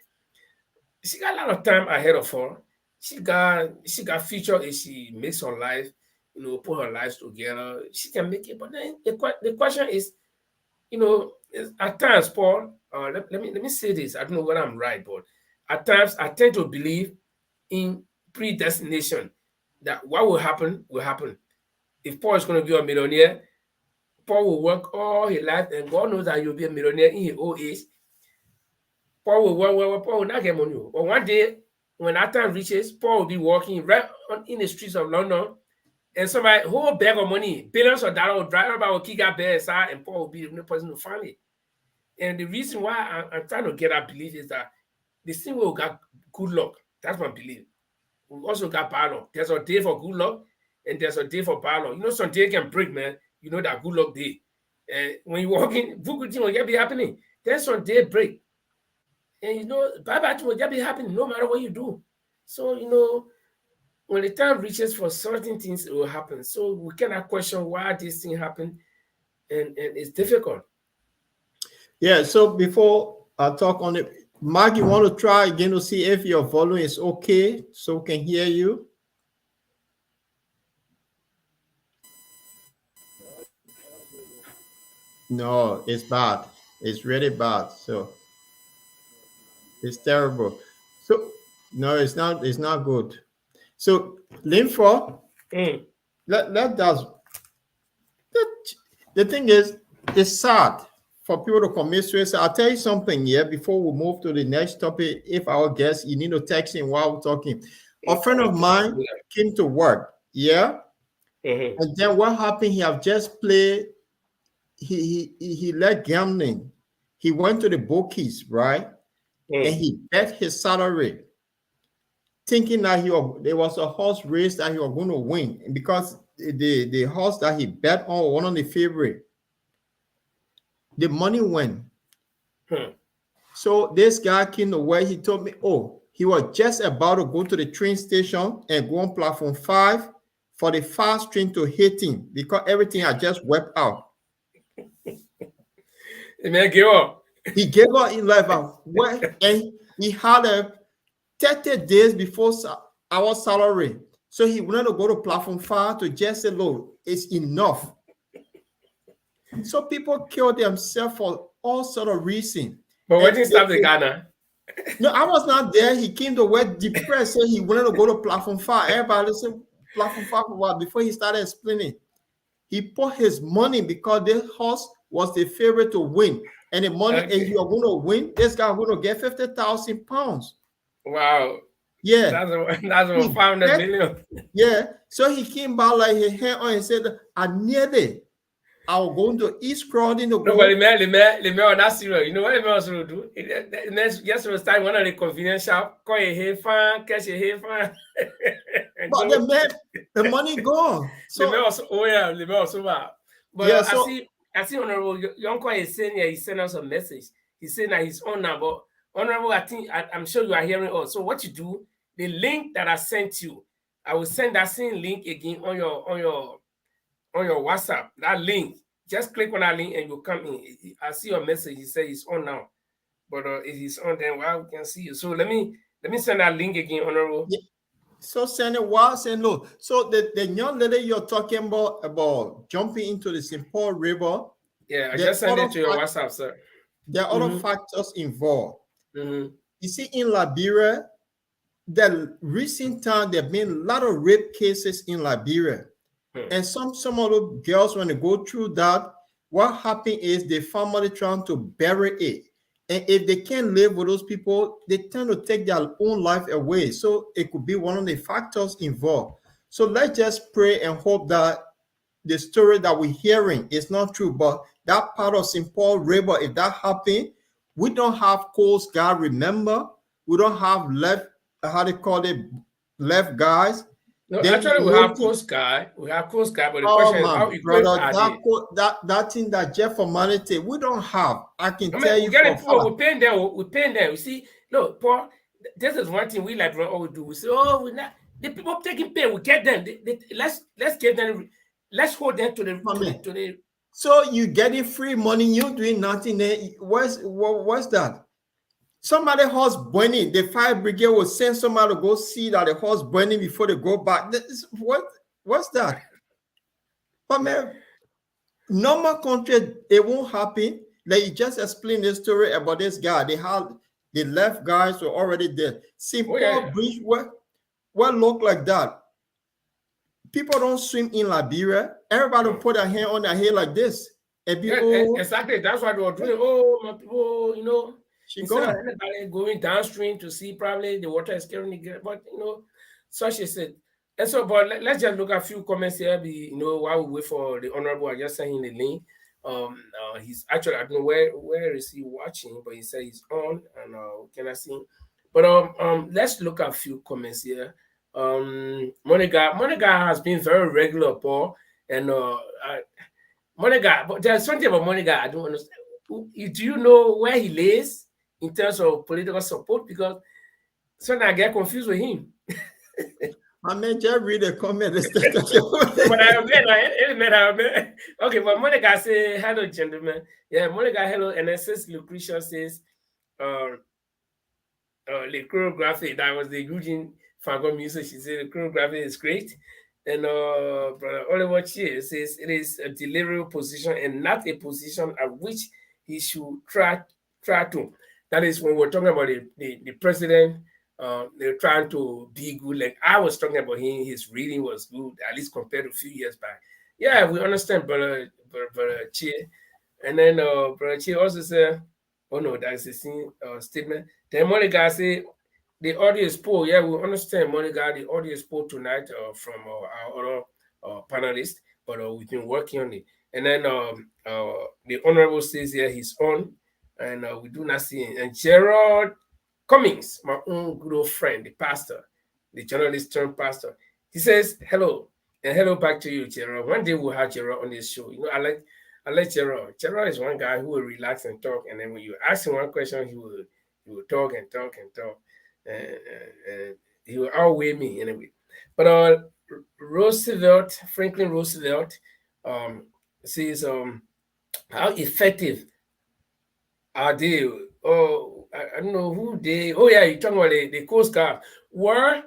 she got a lot of time ahead of her. She got future if she makes her life, put her lives together. She can make it. But then the question is, at times, Paul, let me say this. I don't know whether I'm right, but at times I tend to believe in predestination that what will happen will happen. If Paul is going to be a millionaire, Paul will work all his life, and God knows that you'll be a millionaire in his old age. Paul will work, Paul will not get money. But one day, when that time reaches, Paul will be walking right in the streets of London, and somebody whole bag of money, billions of dollars, will drive about, will kick out bag aside, and Paul will be the only person to find it. And the reason why I'm trying to get that belief is that the same way we got good luck, that's my belief. We also got bad luck. There's a day for good luck, and there's a day for bad luck. You know, some day can break, man. You know that good luck day. And when you walk in, good thing will get be happening. Then some day break. And you know, bad thing will get be happening no matter what you do. So, you know, when the time reaches for certain things, it will happen. So we cannot question why this thing happened, and it's difficult. Yeah, so before I talk on it, Mark, you want to try again to see if your volume is okay so we can hear you? No, it's bad. It's really bad. So it's terrible. So no, it's not good. So Linfo, let us. The thing is, it's sad for people to commit suicide. I'll tell you something here before we move to the next topic. If our guest, you need to text him while we're talking. A friend of mine came to work, yeah, and then what happened? He have just played. He let gambling. He went to the bookies, right, and he bet his salary, thinking that there was a horse race that he was going to win, because the horse that he bet on, one of the favorite, the money went. So this guy came to where he told me, oh, he was just about to go to the train station and go on platform 5 for the fast train to hit him because everything had just wiped out. Man, give up. He gave up in life, and he had 30 days before our salary. So he wanted to go to platform 5 to just say, look, it's enough. So people kill themselves for all sort of reasons. But when did you stop the Ghana? No, I was not there. He came to work depressed, so he wanted to go to platform 5. Everybody said platform 5 for what? Before he started explaining, he put his money because this horse was the favorite to win. And the money, and you're going to win, this guy going to get 50,000 pounds. Wow. Yeah. That's over 500 million. Yeah. So he came back like his hand on and said, I nearly. I was going to East Croydon to go. No, but the man on that serious. You know what the man also do? Just to start one of the convenience shop, call a hay fan, catch a hay fan. But the money gone. So the man also, the man also bad. But yeah, I see Honorable Younquoi is saying he sent us a message. He's saying that he's on now, but Honorable, I'm sure you are hearing us. So what you do, the link that I sent you, I will send that same link again on your WhatsApp. That link, just click on that link and you come in. I see your message. He said it's on now, but if it's on, then we can see you. So let me send that link again, Honorable. Yeah. So send it while saying no. So the young lady you're talking about jumping into the St. Paul River. Yeah, I just sent it to your WhatsApp, sir. There are other factors involved. You see, in Liberia, the recent time there have been a lot of rape cases in Liberia. And some of the girls, when they go through that, what happens is the family trying to bury it. And if they can't live with those people, they tend to take their own life away. So it could be one of the factors involved. So let's just pray and hope that the story that we're hearing is not true. But that part of St. Paul River, if that happened, we don't have Coast Guard, remember? We don't have left guys. No, actually, we have Coast Guard. We have Coast Guard, but the question is how equipped are they? That thing that Jeff Humanity, we don't have. I can tell you. We're paying them. We're paying them. You see, look, Paul, this is one thing we like always do. We say, oh, we're not. The people taking pay, we get them. Let's get them. Let's hold them to the. So you getting free money, you doing nothing there. What's that? Somebody horse burning, the fire brigade will send somebody to go see that the horse burning before they go back. What's that? But man, normal country, it won't happen. Like you just explained the story about this guy. They had the left guys were already there. St. Paul Bridge, what look like that. People don't swim in Liberia. Everybody put their hand on their head like this. And be, exactly. That's what they were doing. Oh, my people, you know, instead of anybody going downstream to see probably the water is carrying the, but you know, such is it. And so, but let's just look at a few comments here. You know, while we wait for the honorable, I just sent him the link. He's actually, I don't know where is he watching, but he said he's on, and can I see him? But let's look at a few comments here. Monica has been very regular, Paul, and Monica, but there's something about Monica I don't understand. Do you know where he lays in terms of political support? Because sometimes I get confused with him. My man just read a comment. But I met. Okay, but Monica say hello, gentlemen. Yeah, Monica, hello. And then says Lucretia says, the choreography, that was the Eugene Fagon music. She said the choreography is great. And Brother Oliver Chia says it is a deliverable position and not a position at which he should try to. That is when we're talking about the president. They're trying to be good. Like I was talking about him, his reading was good, at least compared to a few years back. Yeah, we understand, Brother Chia. And then Brother Chia also said, oh no, that's a statement. Then Monica say the audio is poor. Yeah, we understand, Monica. The audio is poor tonight from our other panelists, but we've been working on it. And then the honorable says here he's on, and we do not see him. And Gerald Cummings, my own good old friend, the pastor, the journalist turned pastor, he says hello, and hello back to you, Gerald. One day we'll have Gerald on this show. You know, I like Gerald. Gerald is one guy who will relax and talk, and then when you ask him one question, he will talk and talk and talk. He will outweigh me anyway. But Franklin Roosevelt says, how effective are they? Oh, I don't know who they. Oh yeah, you're talking about the Coast Guard. Well,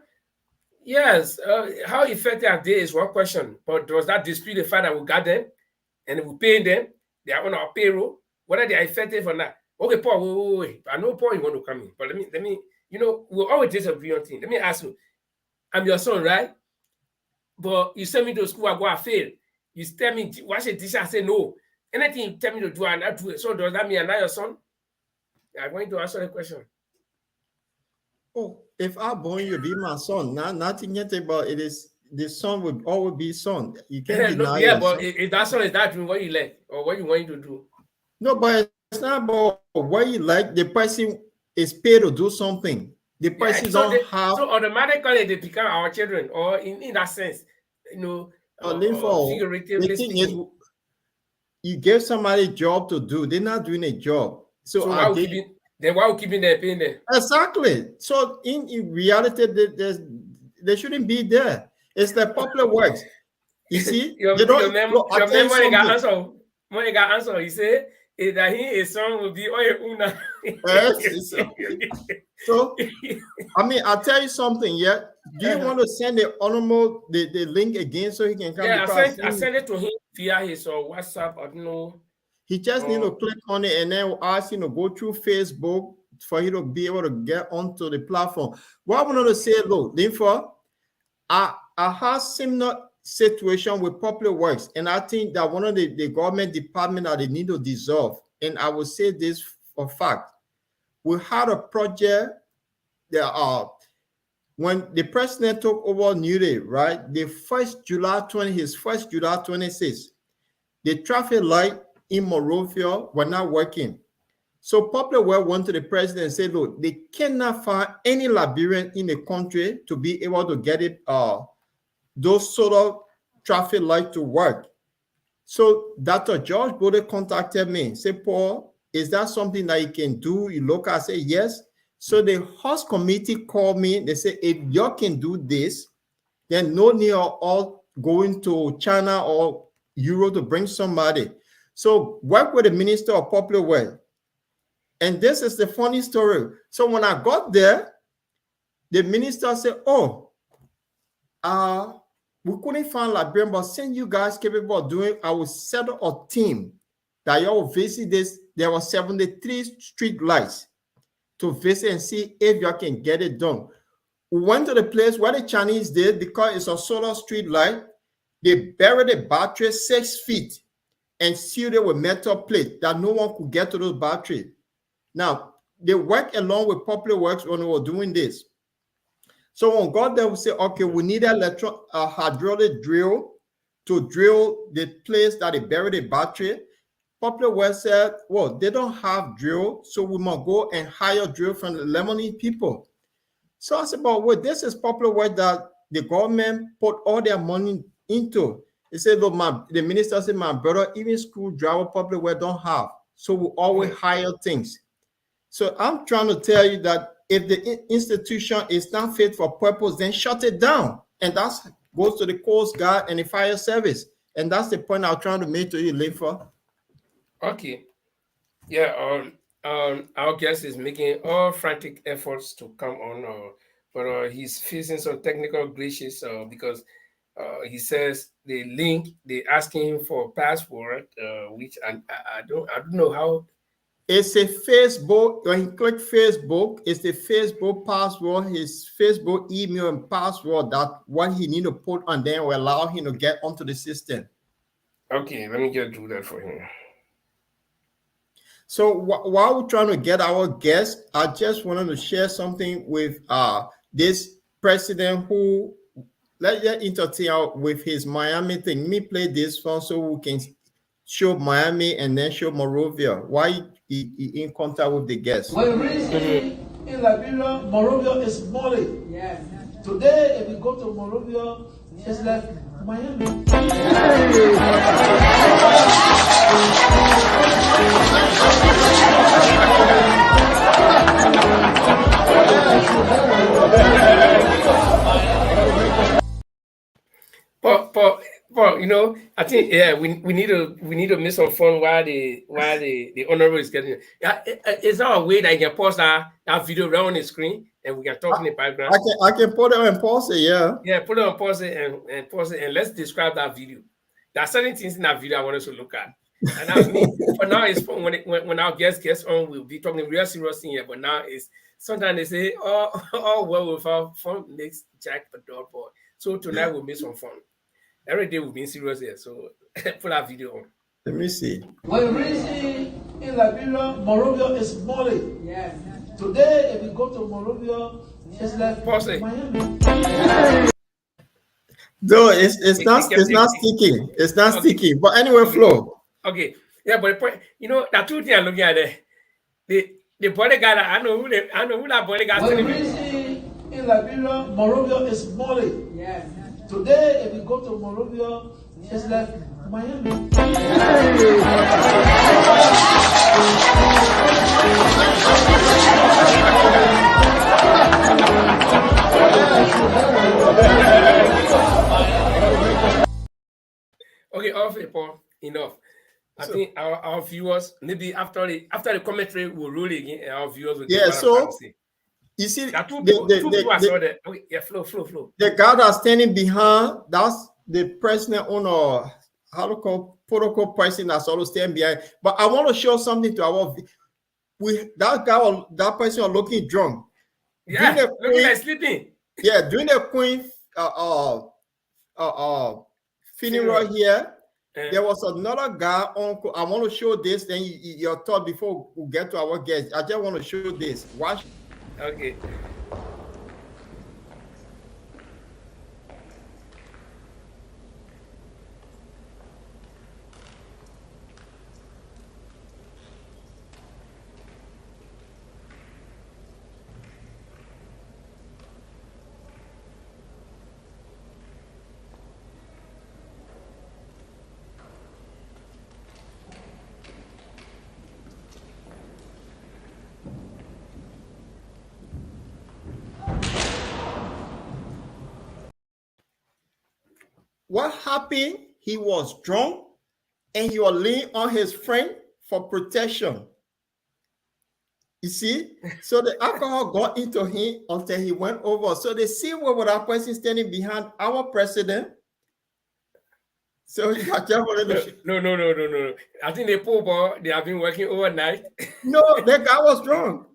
yes. How effective are they is one question. But does that dispute the fact that we got them and we paying them? They are on our payroll. Whether they are effective or not? Okay, Paul. Wait. I know Paul, you want to come in, but let me. You know, we always disagree on things. Let me ask you. I'm your son, right? But you send me to school, I go, I fail. You tell me, watch a teacher, I say no. Anything you tell me to do, I not do it. So does that mean I'm not your son? I'm going to answer the question. Oh, if I born you, be my son. Nothing yet about it is the son will always be son. You can't deny. Yeah, but if that son is that doing what you like or what you want to do. No, but it's not about what you like. The person is paid to do something. The person don't have. So automatically they become our children, or in that sense, you know. Figuratively the thing is, you give somebody a job to do. They're not doing a job. So why we keeping their paying them? Exactly. So in reality, they shouldn't be there. It's the public works. You see, Monica answer. He said that his son will be una. Yes. So I mean, I'll tell you something. Yeah. Do you want to send the honorable the link again so he can come? Yeah, I sent it to him via his WhatsApp. I don't know. He just need to click on it and then ask him to go through Facebook for you to be able to get onto the platform. What I wanted to say, look, Linfo, I have similar situation with public works, and I think that one of the government department that they need to dissolve. And I will say this for fact: we had a project that when the president took over New Day, right? His first July 26th, the traffic light in Monrovia were not working. So public work went to the president and said, look, they cannot find any Liberian in the country to be able to get it, those sort of traffic light to work. So Dr. George Bode contacted me, said, Paul, is that something that you can do? You look, I said, yes. So the host committee called me. They said, if you can do this, then no need of all going to China or Europe to bring somebody. So work with the Minister of Public Works. And this is the funny story. So when I got there, the minister said, oh, we couldn't find Liberian, but since you guys capable of doing, I will set up a team that you will visit this. There were 73 street lights to visit and see if you can get it done. We went to the place where the Chinese did, because it's a solar street light. They buried the battery 6 feet and sealed it with metal plate that no one could get to those batteries. Now, they worked along with Popular Works when we were doing this. So when God there, we say, okay, we need a hydraulic drill to drill the place that they buried the battery. Popular Works said, well, they don't have drill, so we must go and hire drill from the Lebanese people. So I said, well, this is Popular Works that the government put all their money into. He said, look, the minister said, my brother, even screwdriver Popular Works don't have. So we always hire things. So I'm trying to tell you that if the institution is not fit for purpose, then shut it down. And that goes to the Coast Guard and the fire service. And that's the point I'm trying to make to you, Lefa. Okay. Yeah, our guest is making all frantic efforts to come on, but he's facing some technical glitches because he says the link they asking him for password, which I don't know how. It's a Facebook. When you click Facebook, it's the Facebook password, his Facebook email and password, that what he need to put on there will allow him to get onto the system. Okay, let me just do that for him. So while we're trying to get our guest, I just wanted to share something with this president who, let's entertain with his Miami thing. Let me play this one so we can show Miami and then show Monrovia. Why he in contact with the guest. When recently in Liberia, Monrovia is smalling. Yes. Today, if we go to Monrovia, it's like Miami. But you know, I think we need to make some fun while the honorable is getting. Is there a way that you can pause that video right on the screen and we can talk in the background? I can put it on pause it, yeah. Yeah, put it on pause it and pause it and let's describe that video. There are certain things in that video I want us to look at. And that's me. But now it's fun when our guest gets on, we'll be talking real serious thing here. But now it's sometimes they say, oh well, without fun makes Jack a dull boy. So tonight we'll make some fun. Every day we've been serious here, so put that video on. Let me see. When recently in Liberia, Monrovia is smalling. Yes. Today, if we go to Monrovia, it's like Miami. No, it's not sticking. It's not sticking. But anyway, Flo. Okay. Yeah, but the point, you know, that two things I'm looking at there. The bodyguard, I know who that bodyguard is. When recently in Liberia, Monrovia is smalling. Yes. Today, if we go to Monrovia, it's like Miami. Okay, off it, Paul. Enough. I think our viewers, maybe after the commentary, will roll again, and our viewers will get what I'm saying. You see, two people I saw there. Okay, yeah, flow. The guy that's standing behind, that's the president on how to call protocol person that's always standing behind. But I want to show something to our that person are looking drunk. Yeah, looking like sleeping. Yeah, during the Queen funeral here, there was another guy on. I want to show this. Then your thought before we get to our guest. I just want to show this. Watch. Okay. What happened? He was drunk and he was leaning on his friend for protection. You see? So the alcohol got into him until he went over. So they see what that person standing behind our president. So I just wanted to No. I think the poor boy, they have been working overnight. No, that guy was drunk.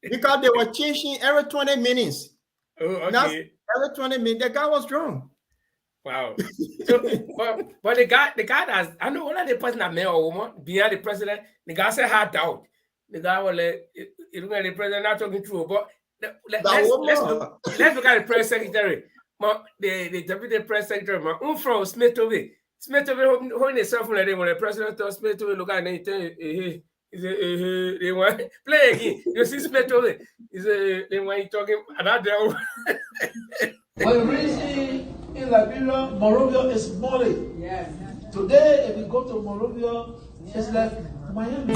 Because they were changing every 20 minutes. Oh, okay. That's every 20 minutes. The guy was drunk. Wow. So, but the guy that I know one of the person that met a woman behind the president. The guy said had doubt. The guy was like, you look at the president not talking true. But let's look at the press secretary. The deputy press secretary. From Smith away. Smith away holding himself when the president told Smith away look at it. They want play again. You see Smith away. They want you talking another. When we see in Liberia, Monrovia is Molly. Yes. Today, if we go to Monrovia, it's like Miami.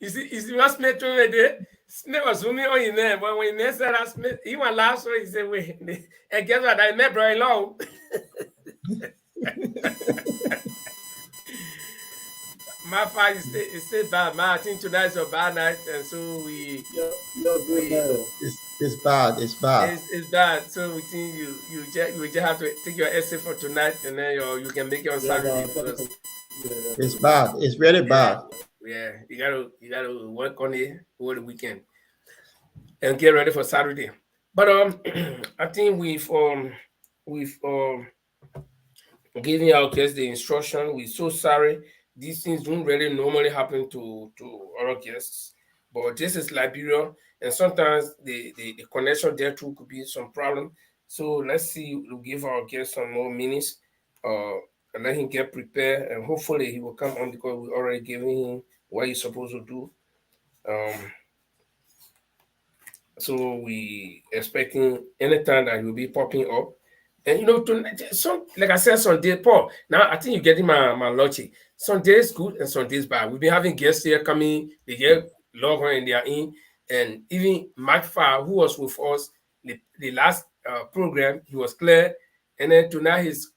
You see what Smith over there? Smith was zooming on in there, but when he said that Smith, he went last week, he said, wait, and guess what? I met Brian Long. My father is still bad. I think tonight's a bad night, and so it's bad. It's bad. It's bad. So we think you just have to take your essay for tonight, and then you can make it on Saturday. It's bad. It's really bad. Yeah, you gotta work on it over the weekend and get ready for Saturday. But I think we've giving our guests the instruction. We're so sorry. These things don't really normally happen to our guests, but this is Liberia, and sometimes the connection there too could be some problem. So let's see. We'll give our guests some more minutes, and let him get prepared, and hopefully he will come on because we already given him what he's supposed to do. So we expecting anytime that he'll be popping up. And like I said, Sunday, Paul. Now I think you're getting my logic. Sunday is good and Sunday is bad. We've been having guests here coming, they get log on and they are in. And even Mark Farr, who was with us the last program, he was clear. And then tonight his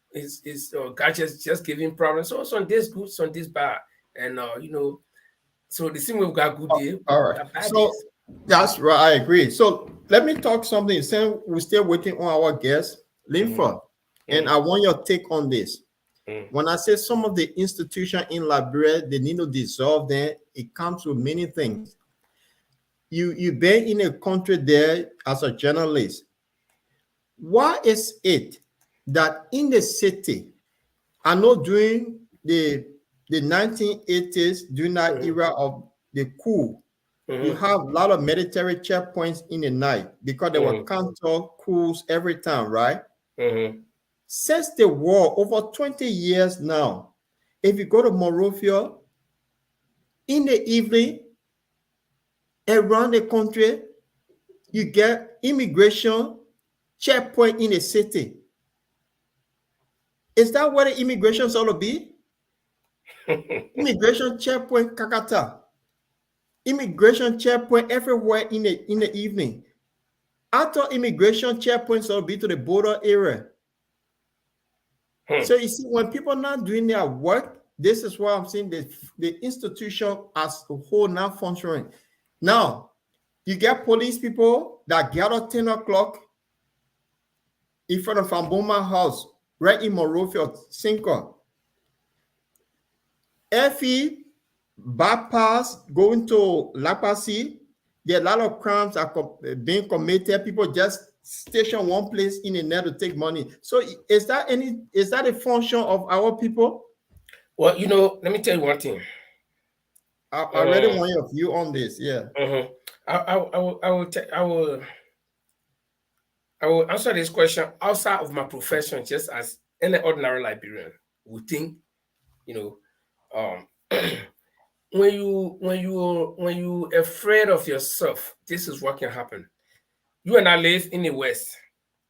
gadgets just giving problems. So Sunday is good, Sunday is bad. And so the thing we've got good day. All right. So that's right. I agree. So let me talk something. Since we're still waiting on our guest, Linford, and I want your take on this. When I say some of the institutions in Liberia, they need to dissolve them, it comes with many things. You've been in a country there as a journalist. Why is it that in the city, I know during the 1980s, during that era of the coup, you have a lot of military checkpoints in the night because there were counter coups every time, right? Since the war, over 20 years now, if you go to Monrovia, in the evening, around the country, you get immigration checkpoint in the city. Is that what the immigration is all to be? Immigration checkpoint Kakata. Immigration checkpoint everywhere in the evening. I thought immigration checkpoints will be to the border area. So you see, when people are not doing their work, this is why I'm saying the institution as a whole not functioning. Now, you get police people that gather 10 o'clock in front of Famboma House, right in Monrovia, Cinco. FE bypass going to Lapasi, there are a lot of crimes are being committed. People just station one place in the net to take money. So is that a function of our people? Well, let me tell you one thing. I really want your view on this. Yeah. I will answer this question outside of my profession, just as any ordinary Liberian would think. When you afraid of yourself, this is what can happen. You and I live in the West,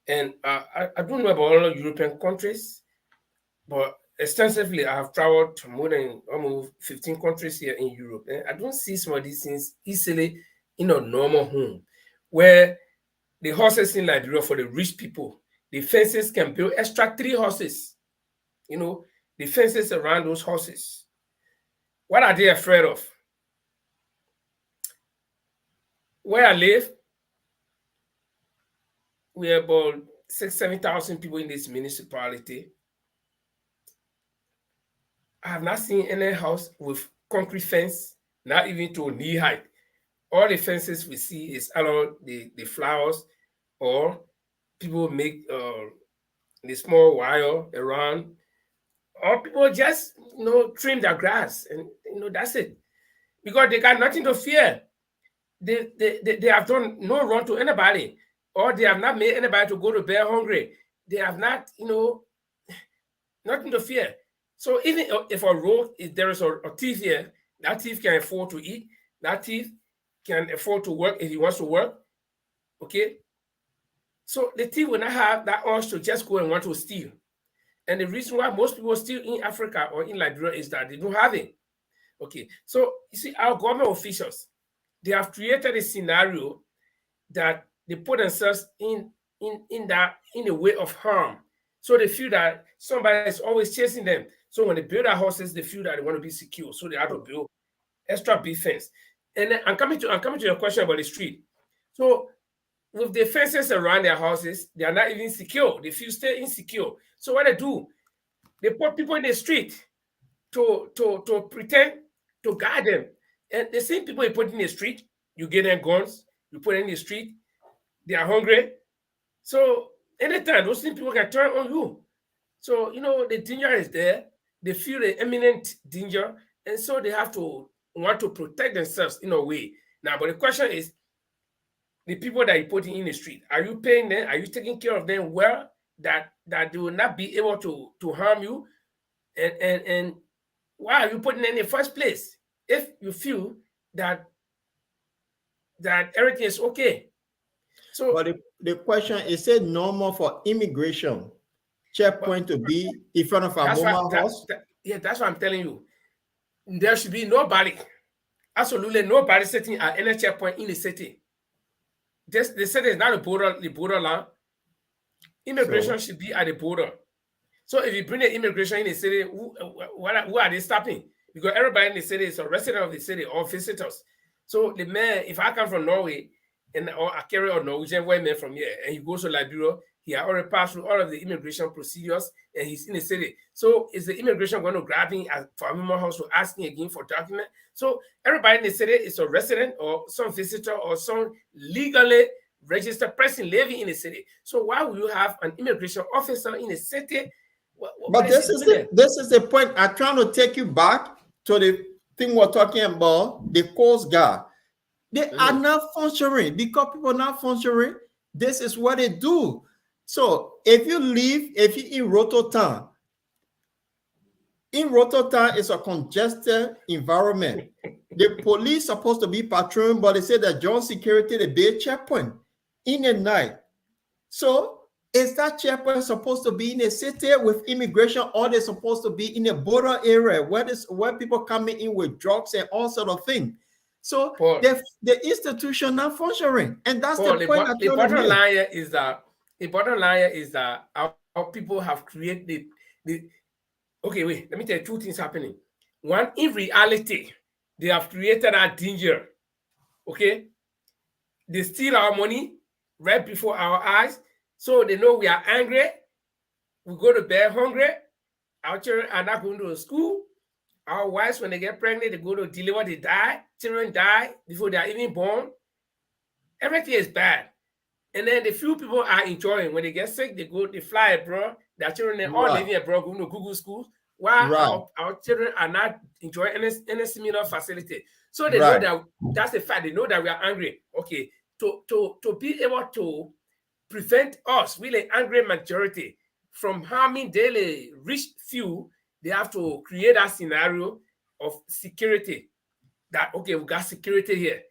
and I don't know about all European countries, but extensively I have traveled to more than almost 15 countries here in Europe, and I don't see some of these things easily in a normal home, where the horses in Liberia for the rich people, the fences can build extra 3 horses. The fences around those horses. What are they afraid of? Where I live, we are about 7,000 people in this municipality. I have not seen any house with concrete fence, not even to knee height. All the fences we see is along the flowers, or people make the small wire around, or people just trim their grass, and that's it, because they got nothing to fear. They have done no wrong to anybody, or they have not made anybody to go to bed hungry. They have not, nothing to fear. So even if a road, if there is a thief here, that thief can afford to eat. That thief can afford to work if he wants to work. Okay. So the thief will not have that urge to just go and want to steal. And the reason why most people steal in Africa or in Liberia is that they don't have it. Okay. So you see, our government officials, they have created a scenario that they put themselves in the way of harm. So they feel that somebody is always chasing them. So when they build their houses, they feel that they want to be secure. So they have to build extra defense. And then I'm coming to your question about the street. So with the fences around their houses, they are not even secure. They feel still insecure. So what they do, they put people in the street to pretend to guard them. And the same people you put in the street, you get them guns, you put them in the street, they are hungry. So anytime those same people can turn on you. So the danger is there. They feel the imminent danger, and so they have to want to protect themselves in a way. Now, but the question is, the people that you put in the street, are you paying them? Are you taking care of them well, that they will not be able to harm you? And why are you putting them in the first place if you feel that everything is okay? So, but the question is, it normal for immigration checkpoint to be in front of a normal house? Yeah, that's what I'm telling you. There should be nobody, absolutely nobody sitting at any checkpoint in the city. The city is not the borderland. Immigration should be at the border. So if you bring the immigration in the city, who are they stopping? Because everybody in the city is a resident of the city or visitors. So the man, if I come from Norway or I carry a Norwegian white man from here and he goes to Liberia, he has already passed through all of the immigration procedures and he's in the city. So is the immigration going to grab him for a normal house to ask him again for document? So everybody in the city is a resident or some visitor or some legally registered person living in the city. So why would you have an immigration officer in the city? But this is the point. I'm trying to take you back to the thing we're talking about, the Coast Guard. They are not functioning because people are not functioning. This is what they do. So if you're in Rototown, it's a congested environment. The police supposed to be patrolling, but they say that John security, the big checkpoint in the night. So is that checkpoint supposed to be in a city with immigration, or they're supposed to be in a border area where people coming in with drugs and all sort of things? So the institution not functioning, and that's the point. The bottom line is that our people have created the. Okay, wait. Let me tell you two things happening. One, in reality, they have created a danger. Okay, they steal our money right before our eyes. So they know we are angry. We go to bed hungry. Our children are not going to school. Our wives, when they get pregnant, they go to deliver, they die. Children die before they are even born. Everything is bad. And then the few people are enjoying. When they get sick, they fly abroad. Their children are all living abroad, going to Google schools. While our children are not enjoying any similar facility. So they know that that's the fact. They know that we are angry. Okay, to be able to prevent us, really angry majority, from harming daily rich few, they have to create a scenario of security. That, okay, we got security here.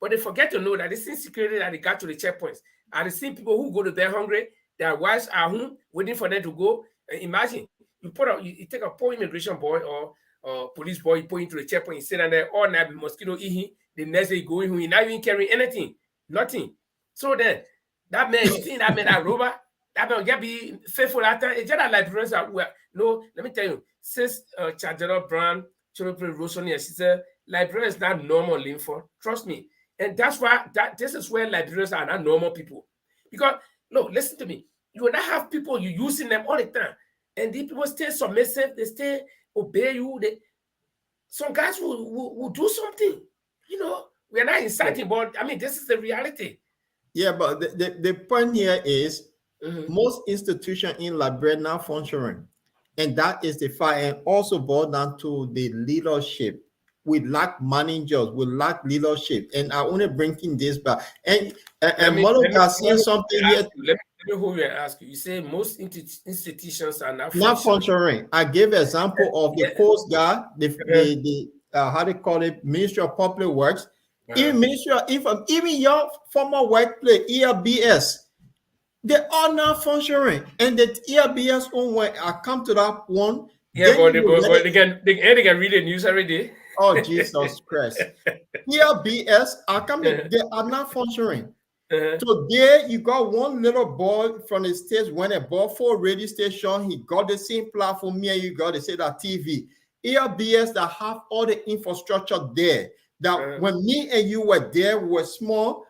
But they forget to know that the same security that they got to the checkpoints are the same people who go to bed hungry. Their wives are home waiting for them to go. Imagine you take a poor immigration boy or police boy, you put into the checkpoint, you sit down there all night, mosquito eat him. The next day you go in, you're not even carrying anything, nothing. So then that man, you think that man a robber? That man can be faithful at time. It's just that Liberians are no. Let me tell you, since Chadera Brown, Children Rossoni, she said Liberia is not normal, Linford. Trust me. And that's why this is where Liberians are not normal people. Because, no, listen to me. you will not have people you using them all the time. And these people stay submissive, they stay obey you. Some guys will do something. You know, we are not inciting, but I mean, this is the reality. Yeah, but the point here is most institutions in Liberia not functioning. And that is the fact. And also boiled down to the leadership. We lack managers, we lack leadership. And I want to bring in this back. And Molo got saying something here. Let me hold you and ask you. You say most institutions are not functioning. I gave an example of the Coast Guard, the how they call it, Ministry of Public Works. Even Ministry of even your former workplace, ELBS, they are not functioning. And the ELBS own when I come to that one. Yeah, but they can read the news every day. Oh, Jesus Christ. ELBS are coming, they are not functioning. Today, you got one little boy from the States when a bought for radio station. He got the same platform me and you got to say that TV. ELBS that have all the infrastructure there. That when me and you were there, we were small.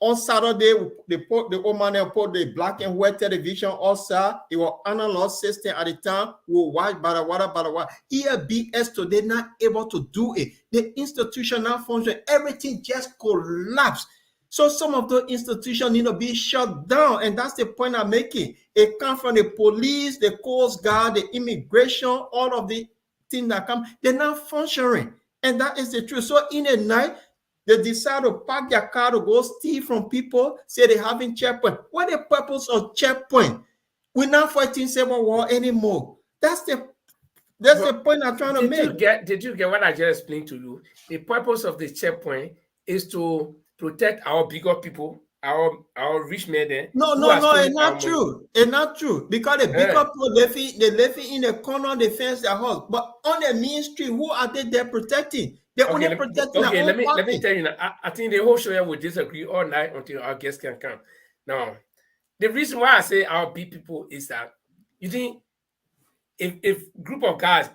On Saturday, they put the old man put the black and white television outside. It was analog system at the time. We watch bada. ELBS today not able to do it. The institution not function. Everything just collapsed. So some of those institutions need to be shut down. And that's the point I'm making. It comes from the police, the Coast Guard, the immigration, all of the things that come. They're not functioning. And that is the truth. So in a night, they decide to park their car to go steal from people, say they having checkpoint. What the purpose of checkpoint? We're not fighting civil war anymore. That's the point I'm trying to make. Did you get what I just explained to you? The purpose of the checkpoint is to protect our bigger people, our rich men there. No, it's not true. It's not true. Because the bigger people, they live in the corner, they fence their house. But on the main street, who are they protecting? They're only protecting their own let me tell you now. I think the whole show will disagree all night until our guests can come. Now, the reason why I say our big people is that you think if group of guys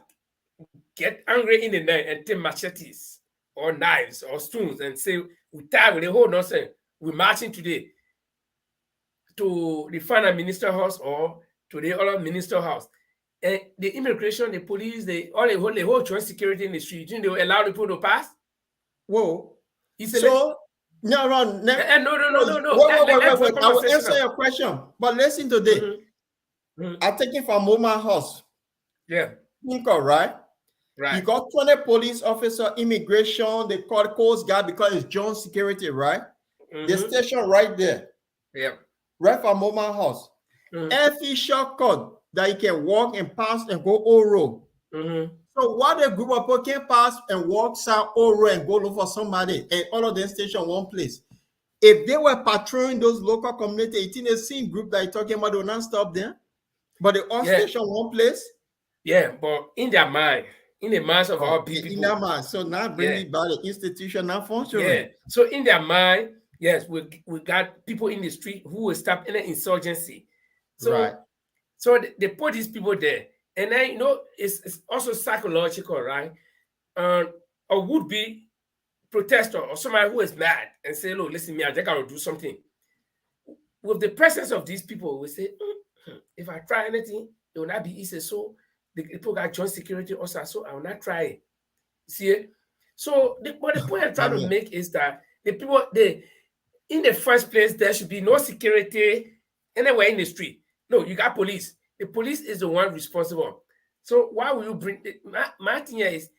get angry in the night and take machetes or knives or stones and say we tie with the whole nonsense, we're marching today to the final minister house or to the other minister house. And the immigration, the police, the whole joint security in the street, you think they will allow people to pass? Whoa. No. Wait. I will answer your question. But listen to this. I take it from Moma House. Yeah. Right? Right. You got 20 police officer, immigration, they call Coast Guard because it's joint security, right? The station right there. Yeah. Right from Moma House. Every shortcut that you can walk and pass and go all road. So what a group of people can pass and walk south all road and go look for somebody and all of them station one place. If they were patrolling those local communities, it's in the same group that you're talking about, they will not stop there. But they all station one place. Yeah, but in their mind, in the minds of our people. In their mind. So now bringing back the institution now functioning. Yeah. So in their mind, yes, we got people in the street who will stop in an insurgency. So, so they put these people there. And then, you know, it's also psychological, right? A would-be protester or somebody who is mad and say, look, listen, me, I think I will do something. With the presence of these people, we say, if I try anything, it will not be easy. So the people got joint security also, so I will not try it. See it? So the point I'm trying to make is that the people, in the first place, there should be no security anywhere in the street. No, you got police. The police is the one responsible. So why will you bring it? My thing here is,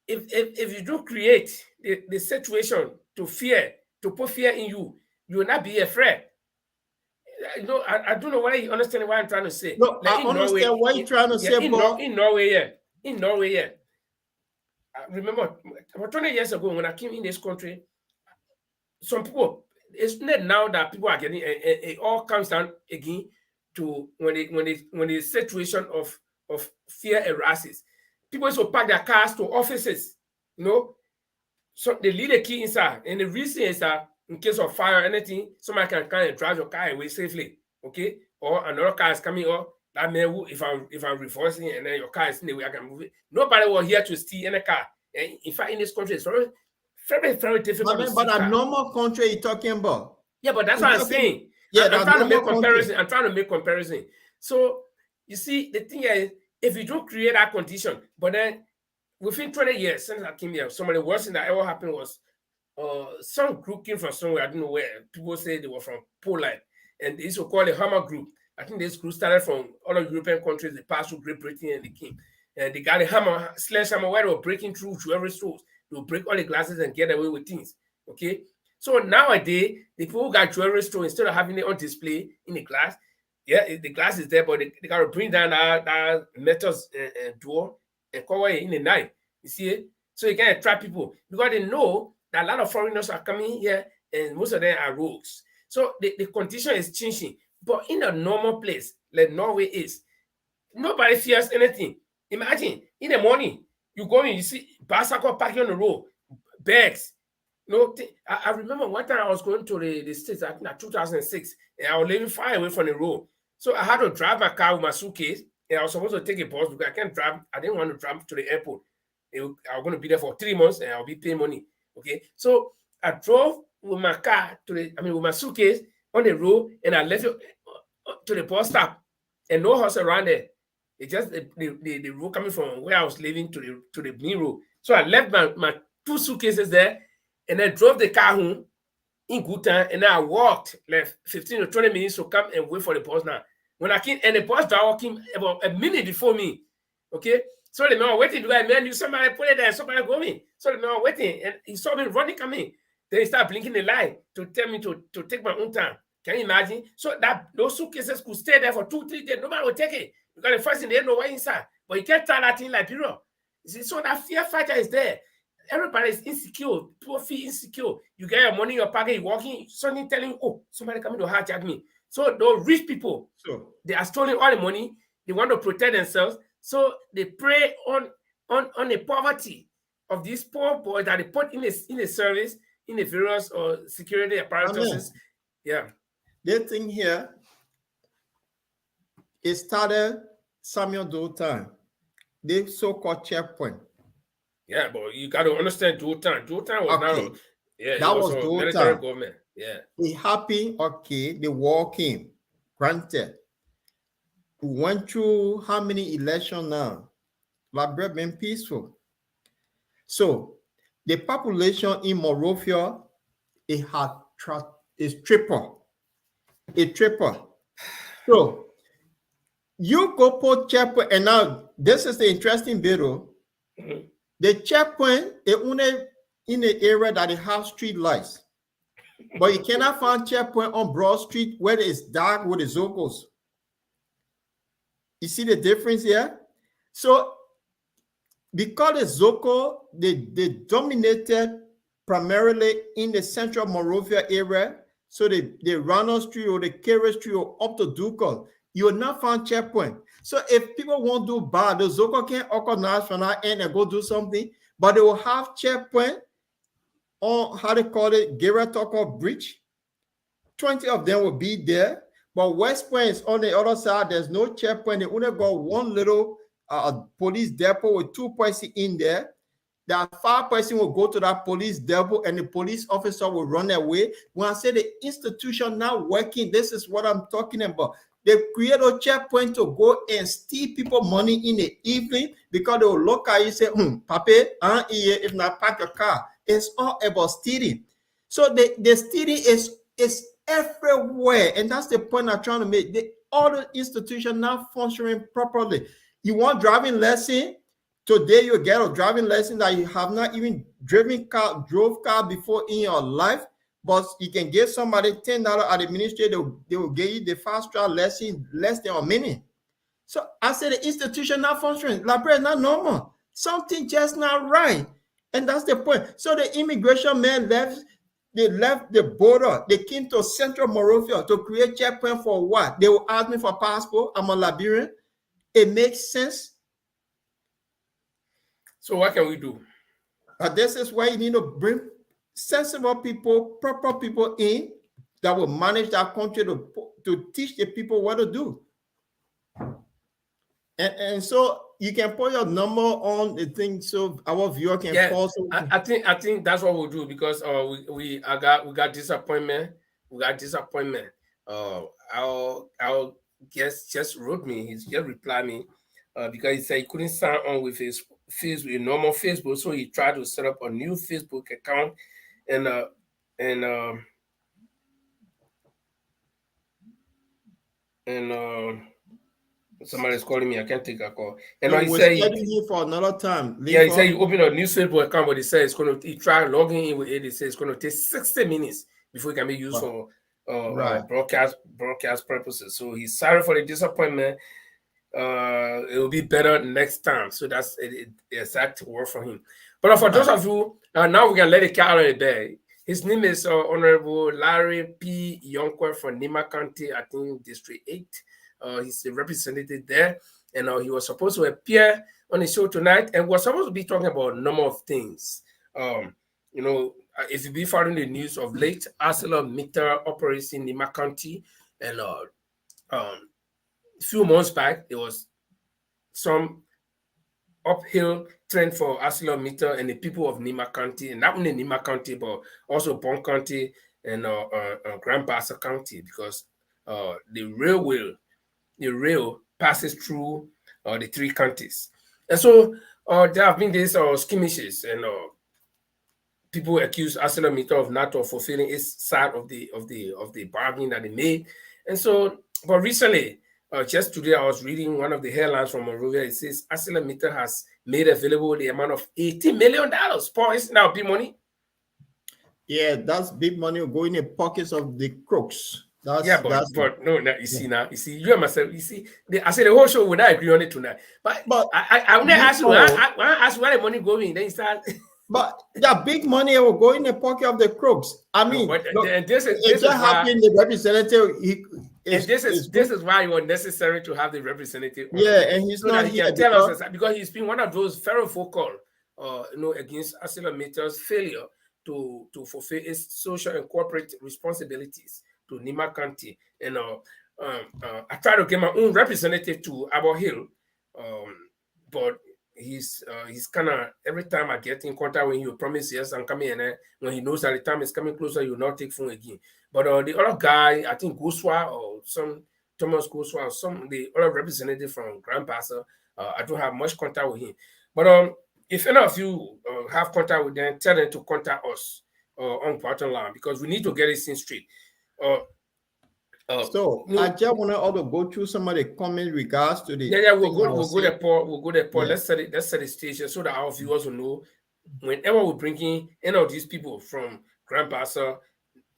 if you do create the situation to put fear in you, you will not be afraid. You know, I don't know whether you understand what I'm trying to say. No, like I understand what you're trying to say, but in Norway, I remember about 20 years ago when I came in this country, some people, it's not now that people are getting it all comes down again to when the situation of fear arises. People used to pack their cars to offices, you know. So they leave the key inside. And the reason is that in case of fire or anything, somebody can come and drive your car away safely. Okay? Or another car is coming up. That may if I'm reversing and then your car is in the way, I can move it. Nobody will here to steal any car. And in fact, in this country, it's very, very, very difficult. But a normal country you're talking about. Yeah, but that's what I'm saying. Yeah, I'm trying to make comparison. I'm trying to make comparison. So you see, the thing is, if you don't create that condition, but then within 20 years since I came here, some of the worst thing that ever happened was some group came from somewhere, I don't know where. People say they were from Poland, and they used to call it Hammer Group. I think this group started from other European countries. They passed through Great Britain and they came. And they got a hammer, sledgehammer, where they were breaking through jewelry stores. They would break all the glasses and get away with things. Okay? So nowadays, the people who got jewelry store, instead of having it on display in the glass, yeah, the glass is there, but they got to bring down that metal door and cover it in the night. You see it? So you can attract people because they know that a lot of foreigners are coming here and most of them are rogues. So the condition is changing. But in a normal place, like Norway is, nobody fears anything. Imagine, in the morning, you go in, you see bicycle parking on the road, bags. I remember one time I was going to the States, I think in 2006, and I was living far away from the road. So I had to drive my car with my suitcase, and I was supposed to take a bus because I can't drive. I didn't want to drive to the airport. I was going to be there for 3 months, and I'll be paying money. Okay, so I drove with my car with my suitcase on the road, and I left it to the bus stop, and no house around there. It's just the road coming from where I was living to the main road. So I left my 2 suitcases there, and I drove the car home in good time, and then I walked like 15 or 20 minutes to come and wait for the bus now. When I came, and the bus driver came about a minute before me. Okay, so the man waiting. Do I man you somebody put it there? Somebody go me. So the man waiting, and he saw me running coming. Then he started blinking the light to tell me to take my own time. Can you imagine? So that those suitcases could stay there for 2-3 days. Nobody would take it because the first thing they don't know what inside. But you can't tell that thing like period. You see, so that fear factor is there. Everybody is insecure. People feel insecure. You get your money in your pocket, you walking, something telling you, oh, somebody coming to hijack me. So those rich people, they are stealing all the money. They want to protect themselves. So they prey on the poverty of these poor boys that they put in the service, in the various security apparatuses. Yeah. The thing here, it started Samuel Doe time, the so-called checkpoint. Yeah, but you got to understand Dotan. Dotan was now, that was military government. Yeah. It happened, okay, the war came, granted. We went through how many elections now? Liberia been peaceful. So the population in Monrovia, it had is triple. It triple. So you go put checkpoint, and now this is the interesting bit. Mm-hmm. The checkpoint is only in the area that they have street lights. But you cannot find checkpoint on Broad Street where it's dark with the Zocos. You see the difference here? So because the Zoco, they dominated primarily in the central Monrovia area, so the Ronald Street or the Carey Street or up to Ducal, you will not find checkpoint. So if people won't do bad, the Zoco can organize from that end and go do something, but they will have checkpoint on, how they call it, Geratoko Bridge. 20 of them will be there, but West Point is on the other side. There's no checkpoint. They only got one little police depot with 2 persons in there. That 5 persons will go to that police depot and the police officer will run away. When I say the institution not working, this is what I'm talking about. They create a checkpoint to go and steal people money in the evening because they will look at you and say, Papi, if not park your car. It's all about stealing. So the stealing is everywhere. And that's the point I'm trying to make. All the institutions not functioning properly. You want driving lesson? Today you get a driving lesson that you have not even drove car before in your life. But you can give somebody $10 at the ministry, they will give you the fast track lesson less than a minute. So I said the institution not functioning. Liberia is not normal. Something just not right. And that's the point. So the immigration men left the border. They came to Central Monrovia to create checkpoint for what? They will ask me for passport. I'm a Liberian. It makes sense. So what can we do? This is why you need to bring sensible people, proper people in that will manage that country to teach the people what to do. And so you can put your number on the thing so our viewer can call. I think that's what we'll do because we got disappointment. We got disappointment. I'll guess just wrote me. He's just replied me because he said he couldn't sign on with his Facebook, a normal Facebook, so he tried to set up a new Facebook account, and and uh, and somebody's calling me. I can't take a call. And So he we're said scheduling for another time. yeah, he said you open a new Facebook account, but he said it's going to. He tried logging in with it. He said it's going to take 60 minutes before it can be used for broadcast purposes. So he's sorry for the disappointment. It will be better next time. So that's the exact word for him. But for those of you, now we can let the cat out of the bag. His name is Honorable Larry P. Younquoi from Nimba County, I think District 8. He's a representative there, and he was supposed to appear on the show tonight, and we're supposed to be talking about a number of things. You know, if you've been following the news of late, Acelor-Mittal operates in Nimba County, and a few months back, there was some uphill trend for Acelor-Mittal and the people of Nimba County, and not only Nimba County, but also Bon County and Grand Bassa County, because the rail passes through the three counties. And so there have been these skirmishes, and people accuse Acelor-Mittal of not fulfilling its side of the bargain that they made. And so, but recently, just today, I was reading one of the headlines from Monrovia. It says Acelor-Mittal has made available the amount of $80 million. Paul, isn't that big money? Yeah, that's big money going in the pockets of the crooks. But you see, you and myself, you see, I said the whole show would not agree on it tonight. But I want to ask you, I ask where the money going. Then you start. But that big money will go in the pocket of the crooks. I mean, this is happening. The representative. This is why it was necessary to have the representative. Yeah, and he's not here because he's been one of those very vocal, against Acelor-Mittal's failure to fulfill its social and corporate responsibilities to Nimba County. And I tried to get my own representative to Abba Hill, but he's kind of, every time I get in contact with him, he'll promise yes, I'm coming, and when he knows that the time is coming closer, he'll not take phone again. But the other guy, I think Goswa or some Thomas Goswa or the other representative from Grand Bassa, I don't have much contact with him. But if any of you have contact with them, tell them to contact us on bottom line, because we need to get this thing straight. So I just want to go through some of the comments regards to the we'll go there, Paul. Yeah. Let's set the stage so that our viewers will know whenever we bring in any of these people from Grand Bassa,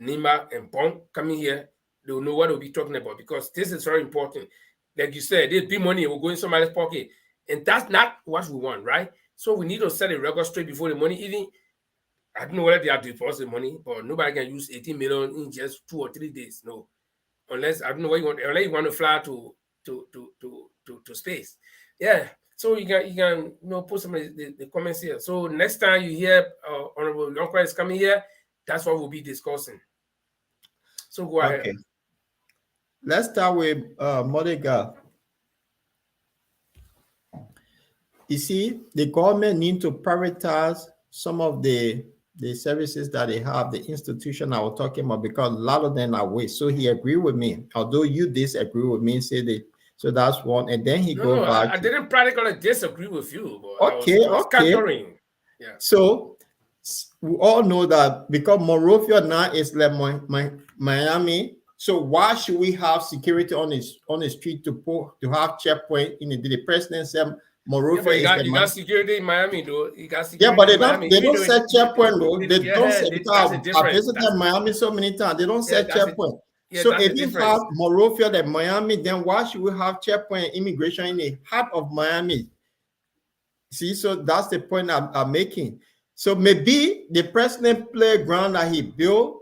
Nimba, and Bon coming here, they will know what we'll be talking about, because this is very important. Like you said, this big money will go in somebody's pocket, and that's not what we want, right? So we need to set a record straight before the money even. I don't know whether they have deposited money, but nobody can use 18 million in just 2 or 3 days. No. Unless I don't know what you want, unless you want to fly to space. Yeah. So you can put some of the comments here. So next time you hear Honorable Younquoi is coming here, that's what we'll be discussing. So go ahead. Okay. Let's start with Modiga. You see, the government need to prioritize some of the services that they have, the institution I was talking about, because a lot of them are waste. So he agreed with me, although you disagree with me, so that's one. And then he goes back. I didn't practically disagree with you. But okay. Yeah. So we all know that because Monrovia now is like Miami. So why should we have security on the street to have checkpoint? The president said Monrovia you got security in Miami, though. You got security. Yeah, but they don't set checkpoint, though. They don't set, because I visited Miami so many times. They don't set checkpoint. So if you have Monrovia and Miami, then why should we have checkpoint immigration in the heart of Miami? See, so that's the point I'm making. So maybe the president playground that he built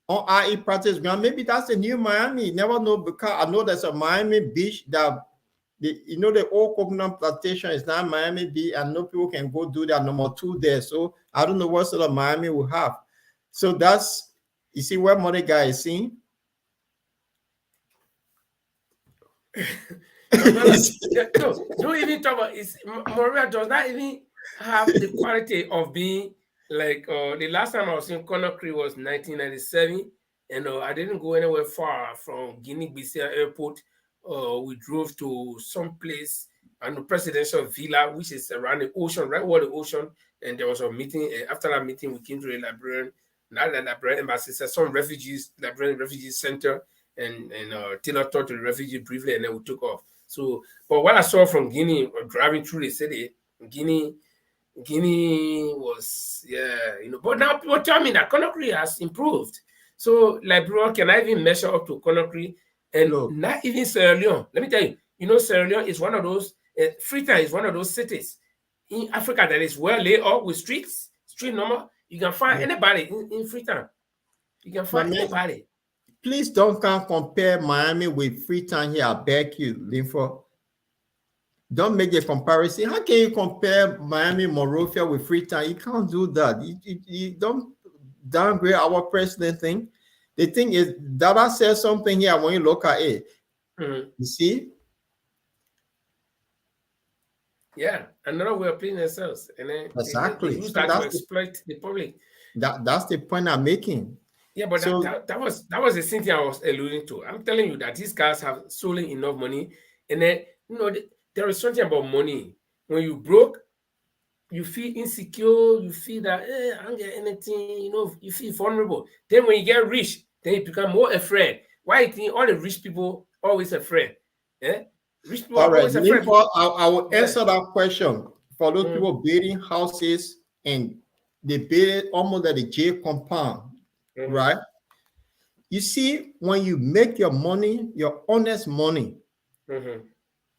on IE practice ground, maybe that's a new Miami. You never know, because I know there's a Miami beach that the old coconut plantation is now Miami Beach, and no people can go do that number 2 there. So I don't know what sort of Miami will have. So that's, you see where Modiga is seeing. Don't even talk about it. Monrovia does not even have the quality of being like the last time I was in Conakry was 1997. And I didn't go anywhere far from Guinea-Bissau airport. We drove to some place, and the presidential villa, which is around the ocean, right over the ocean. And there was a meeting. And after that meeting, we came to the Liberian, not the Liberian embassy, some refugees, Liberian refugee center, and Taylor talked to the refugee briefly, and then we took off. So, but what I saw from Guinea, driving through the city, Guinea was, but now people tell me that Conakry has improved. So Liberia cannot even measure up to Conakry, and not even Sierra Leone. Let me tell you, Sierra Leone is one of those, Freetown is one of those cities in Africa that is well laid up with street number. You can find anybody in Freetown. You can find anybody. Please don't compare Miami with Freetown here. I beg you, Linford. Don't make a comparison. How can you compare Miami, Monrovia with Freetown? You can't do that. You don't downgrade our president thing. The thing is, Dada says something here when you look at it. You see? Yeah, another way of playing themselves. And then exactly. they use that to exploit the public. That's the point I'm making. Yeah, but so, that was the same thing I was alluding to. I'm telling you that these guys have stolen enough money, and then there is something about money. When you broke, you feel insecure. You feel that I don't get anything. You feel vulnerable. Then when you get rich, then you become more afraid. Why do you think all the rich people always afraid? Yeah, rich people are always afraid. I will answer that question for those people building houses, and they build it almost at the J compound. Right? You see, when you make your money, your honest money,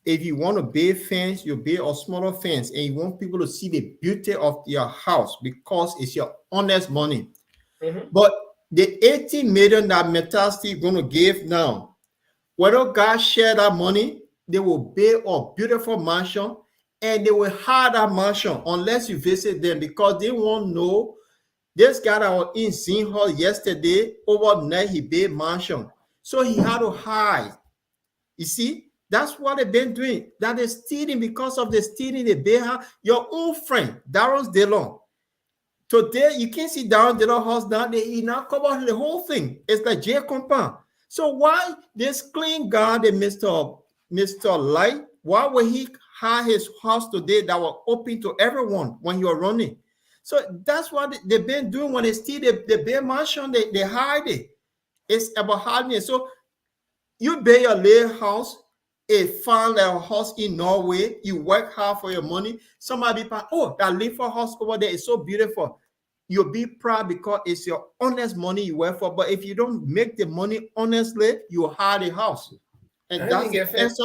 if you want to build fence, you build a smaller fence, and you want people to see the beauty of your house because it's your honest money. But the 80 million that Metasty is going to give now, whether God share that money, they will build a beautiful mansion, and they will hire that mansion unless you visit them, because they won't know. This guy that was in Zin Hall yesterday, overnight he built mansion. So he had to hide. You see, that's what they've been doing. That is stealing. Because of the stealing, they build your own friend, Darren Delon. Today, you can't see Darren Delon's house now. He now covered the whole thing. It's like J compound. So why this clean guy, the Mr. Light, why would he hire his house today that was open to everyone when you're running? So that's what they've been doing. When they steal the bare mansion, they hide it. It's about hiding it. So you buy your little house, a fine little house in Norway, you work hard for your money. Somebody, that little house over there is so beautiful. You'll be proud because it's your honest money you work for. But if you don't make the money honestly, you hide the house. And I didn't get fence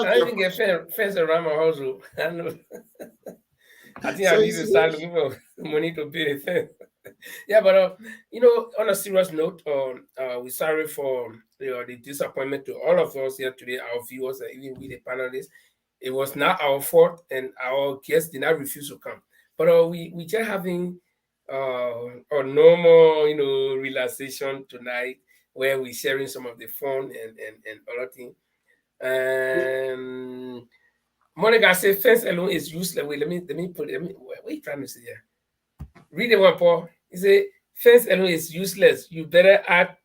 around my house. I know. I think I need to start looking for money to pay the fence. Yeah, but on a serious note, we're sorry for the disappointment to all of us here today, our viewers, and even with the panelists. It was not our fault, and our guests did not refuse to come. But we just having a normal, relaxation tonight, where we're sharing some of the fun and other things. And Monica said, "Fence alone is useless." Wait, let me put it. What are you trying to say here? Read it one, Paul. He said, "Fence alone is useless. You better add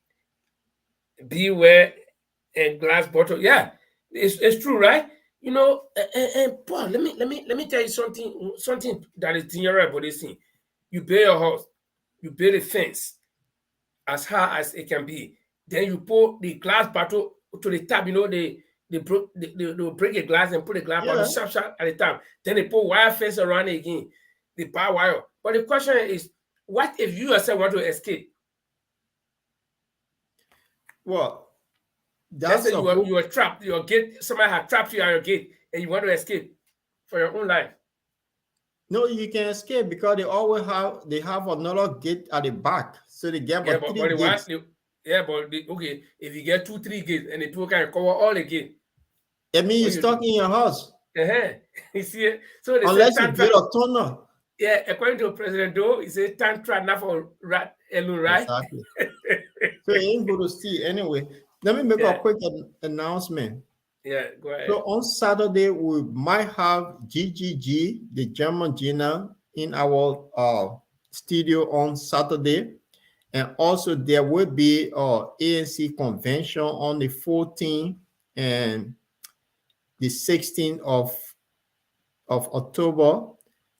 beware and glass bottle." Yeah, it's true, right? And Paul, let me tell you something that is dangerous about this thing. You build your house, you build a fence as high as it can be. Then you put the glass bottle to the top. They'll break a glass and put a glass bottle sharp at the top. Then they put wire fence around it again. They buy wire. But the question is, what if you yourself want to escape? Well, that's you are trapped. Your gate, somebody has trapped you at your gate, and you want to escape for your own life. No, you can escape because they have another gate at the back, so they get three gates. Okay, if you get 2-3 gates and the people can cover all the gates, it means you're stuck in your house. You see it? So unless you build a tunnel. Yeah, according to President Doe, he said tantra not for rat alone, right? Exactly. So you ain't going to see anyway. Let me make a quick announcement. Yeah, go ahead. So on Saturday, we might have GGG, the German Gina, in our studio on Saturday. And also there will be ANC convention on the 14th and the 16th of October.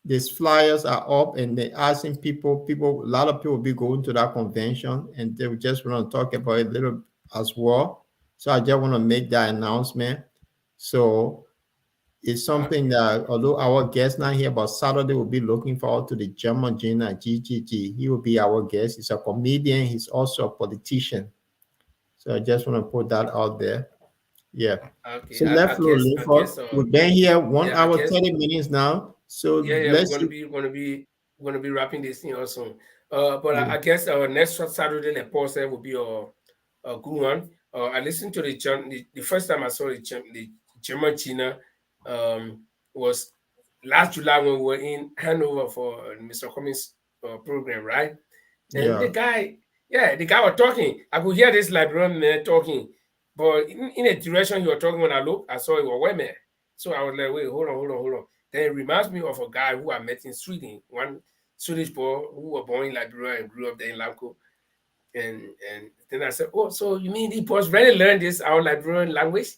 These flyers are up and they're asking people, a lot of people will be going to that convention and they just want to talk about it a little as well. So I just want to make that announcement. So it's something that, although our guest not here, but Saturday we'll be looking forward to the German Gina GGG. He will be our guest. He's a comedian. He's also a politician. So I just want to put that out there. Yeah. Okay. So let's we've been here 1 hour 30 minutes now. So we're gonna be wrapping this thing also. But I guess our next Saturday, like Paul said, will be a good one. I listened to the first time I saw the German China was last July when we were in Hanover for Mr. Cummings' program, right? And the guy was talking. I could hear this librarian man talking, but in a direction he was talking. When I looked, I saw it was women. So I was like, wait, hold on. Then it reminds me of a guy who I met in Sweden, one Swedish boy who was born in Liberia and grew up there in Lamco. And then I said, oh, so you mean he was really learned this our Liberian language?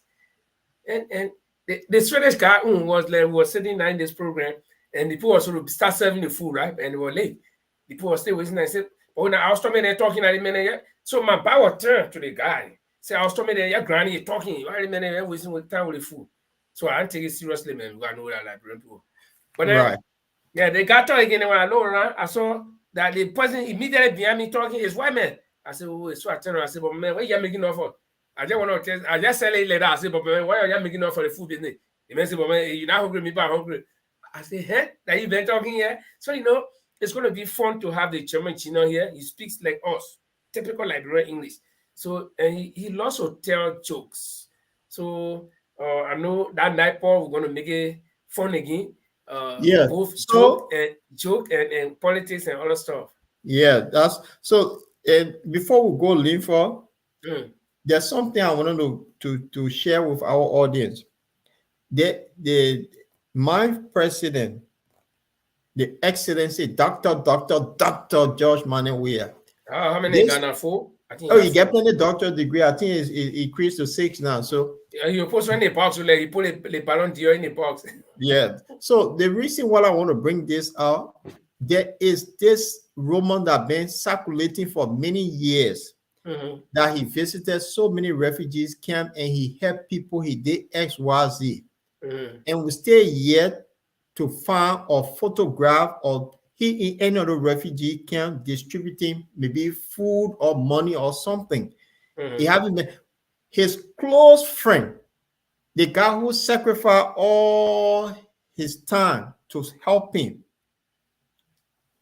And the Swedish guy was sitting there in this program, and the people sort of start serving the food, right? And they were late. The people were still waiting. I said, oh, now I was talking there talking at the minute. So my power turned to the guy. Say, I was talking there, your granny is talking. Why the minute wasting with time with the food? So I didn't take it seriously, man. We got to know that Liberian people. But then, they got talking again. When I looked around, I saw that the person immediately behind me talking is white man. I said, oh, so I turned around. I said, but man, what are you making off for? I just want to test. I just said it like that. I said, but man, why are you making off for the food business? The man said, but man, you're not hungry, me, but I'm hungry. I said, hey, that you been talking here? So, it's going to be fun to have the German Chino here. He speaks like us, typical Liberian English. So, and he loves to tell jokes. So, I know that night, Paul, we're going to make it fun again. Both joke and politics and other stuff. Yeah, that's so. And before we go, Linford, there's something I wanted to share with our audience. My president, the Excellency Dr. George Manewia. How many Ghana for? He got a doctorate degree. I think he increased to 6 now. So you post in the box, like he put the ballon d'or in the box. Yeah. So the reason why I want to bring this out, there is this Roman that been circulating for many years. That he visited so many refugees camp and he helped people. He did XYZ, and we still yet to find or photograph or he in any other refugee camp distributing maybe food or money or something. He haven't been. His close friend, the guy who sacrificed all his time to help him.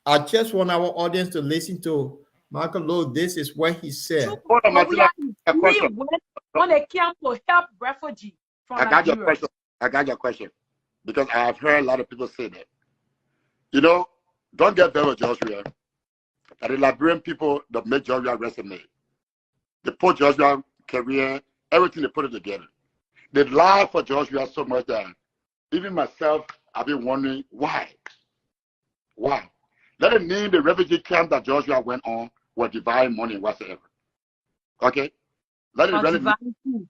I just want our audience to listen to Michael Lowe. This is what he said. When they came to help refugees from Nigeria. I got your question. Because I have heard a lot of people say that. Don't get better with Joshua. That the Liberian people that made Joshua resume. They put Joshua career, everything, they put it together. They lie for Joshua so much that even myself, I've been wondering why. Why? Let it mean the refugee camp that Joshua went on were divine money whatsoever. Okay? Let it really mean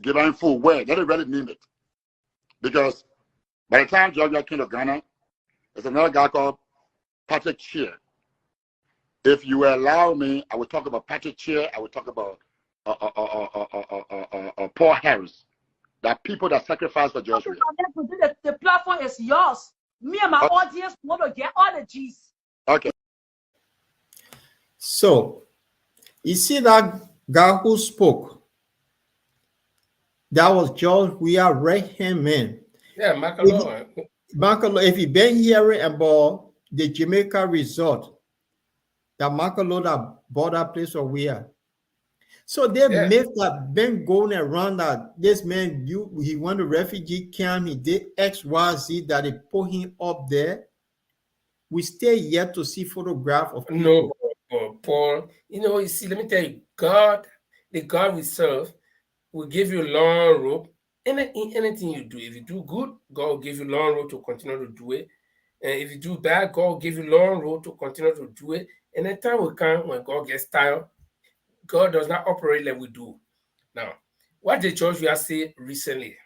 divine food. Where? Let it really mean it. Because by the time Joshua came to Ghana, there's another guy called Patrick Cheer. If you will allow me, I will talk about Patrick Cheer. I will talk about Paul Harris. That people that sacrifice for Joshua. The platform is yours. Me and my audience want to get all the G's. Okay. So, you see that guy who spoke? That was George. We are right-hand man. Yeah, Michael. If you been hearing about the Jamaica resort, that Michael that bought that place where we are. So they myth that been going around that this man, he went to refugee camp, he did XYZ, that they put him up there. We still yet to see photograph of people. No, Paul. You see, let me tell you, God, the God we serve, will give you a long rope. Anything you do, if you do good, God will give you long rope to continue to do it. And if you do bad, God will give you long rope to continue to do it. And the time will come when God gets tired. God does not operate like we do. Now, what did Joshua say recently?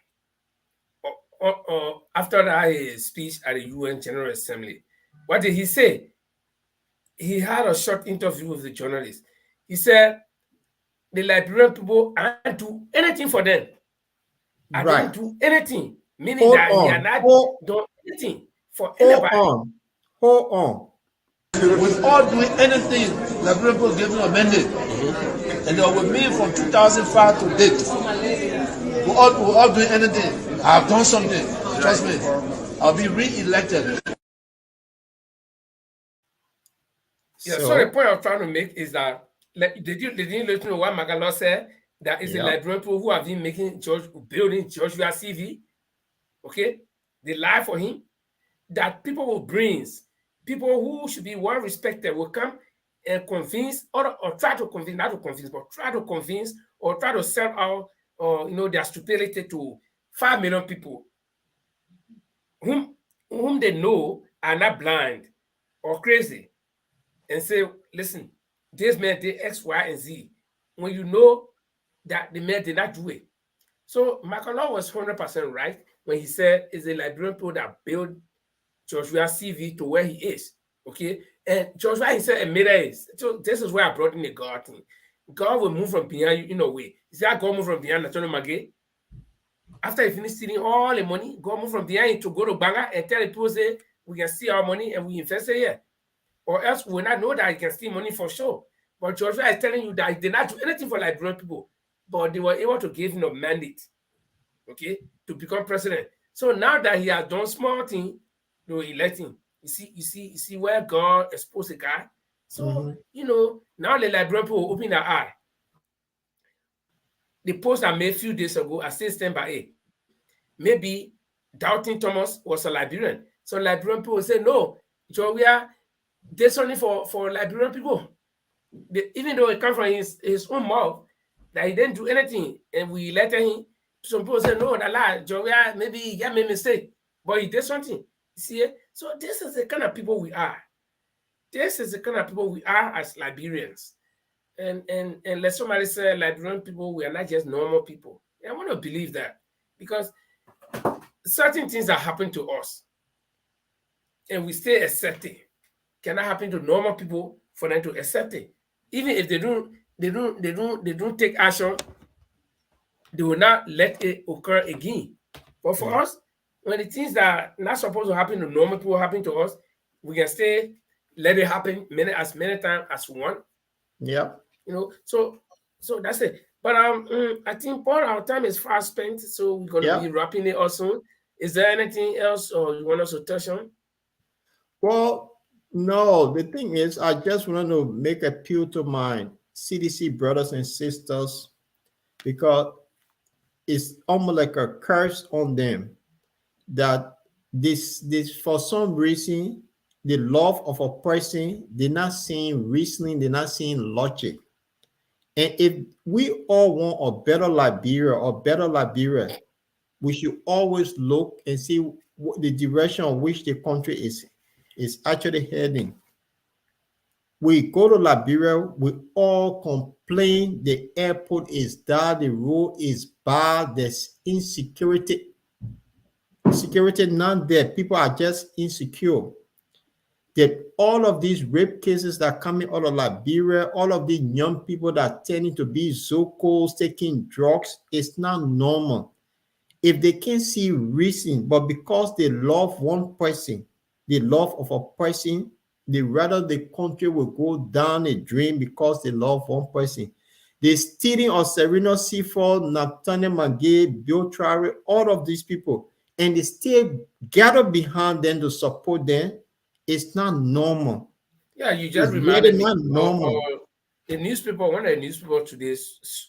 After that speech at the UN General Assembly, what did he say? He had a short interview with the journalist. He said, the Liberian people, I didn't do anything for them. I didn't do anything, meaning that he had not done anything for anybody. Hold on. Without doing anything, Liberian people gave me a mandate. And they were with me from 2005 to date. Without doing anything, I have done something. Trust me, I'll be re-elected. Yeah, so the point I'm trying to make is that did you listen to what Magalo said? That is the Liberian people who have been building Joshua CV. Okay, they lie for him. That people with brains, people who should be well respected, will come and convince or try to convince, not to convince, but try to convince or try to sell out, their stupidity to 5 million people whom they know are not blind or crazy, and say, listen, this man did X, Y, and Z, when you know that the man did not do it. So Macalon was 100% right when he said it's the Liberian people that built Joshua CV to where he is. Okay, and Joshua himself admitted it. So this is where I brought in the God thing. God will move from behind you in a way. You see how God moved from behind Nathan Magay? After he finished stealing all the money, God moved from behind to go to Banga and tell the people, say, we can steal our money and we invest it here. Or else we will not know that he can steal money for sure. But Joshua is telling you that he did not do anything for Liberian people, but they were able to give him a mandate, okay, to become president. So now that he has done small thing, they will elect him. You see where God exposed the guy. So now the Liberian people open their eye. The post I made a few days ago, I still stand by it. Maybe Doubting Thomas was a Liberian. So Liberian people say, no, Joshua, this only for Liberian people. Even though it comes from his own mouth, that he didn't do anything, and we elected him. Some people say, no, that lie, Joshua, maybe he made a mistake, but he did something. You see? So this is the kind of people we are. This is the kind of people we are as Liberians. And let somebody say, Liberian people, we are not just normal people. And I want to believe that, because certain things that happen to us, and we stay accepting, cannot happen to normal people for them to accept it. Even if they don't take action, they will not let it occur again. But for us, when the things that are not supposed to happen to normal people happen to us, we can stay, let it happen as many times as we want. Yeah. So that's it. But I think Paul, our time is fast spent, so we're gonna be wrapping it up soon. Is there anything else or you want us to touch on? Well, no, the thing is, I just want to make a appeal to my CDC brothers and sisters, because it's almost like a curse on them that this for some reason, the love of a person, they're not seeing reasoning, they're not seeing logic. And if we all want a better Liberia, we should always look and see what the direction of which the country is actually heading. We go to Liberia, we all complain the airport is bad, the road is bad, there's insecurity. Security not there. People are just insecure. That all of these rape cases that are coming out of Liberia, all of these young people that are tending to be Zocos, taking drugs, it's not normal. If they can't see reason, but because they love one person, the love of a person, they rather the country will go down a drain because they love one person. The stealing of Serena Seaford, Nathaniel Magay, Bill Traore, all of these people, and they still gather behind them to support them. It's not normal. Yeah, you just reminded me. Not normal. The newspaper, one of the newspapers today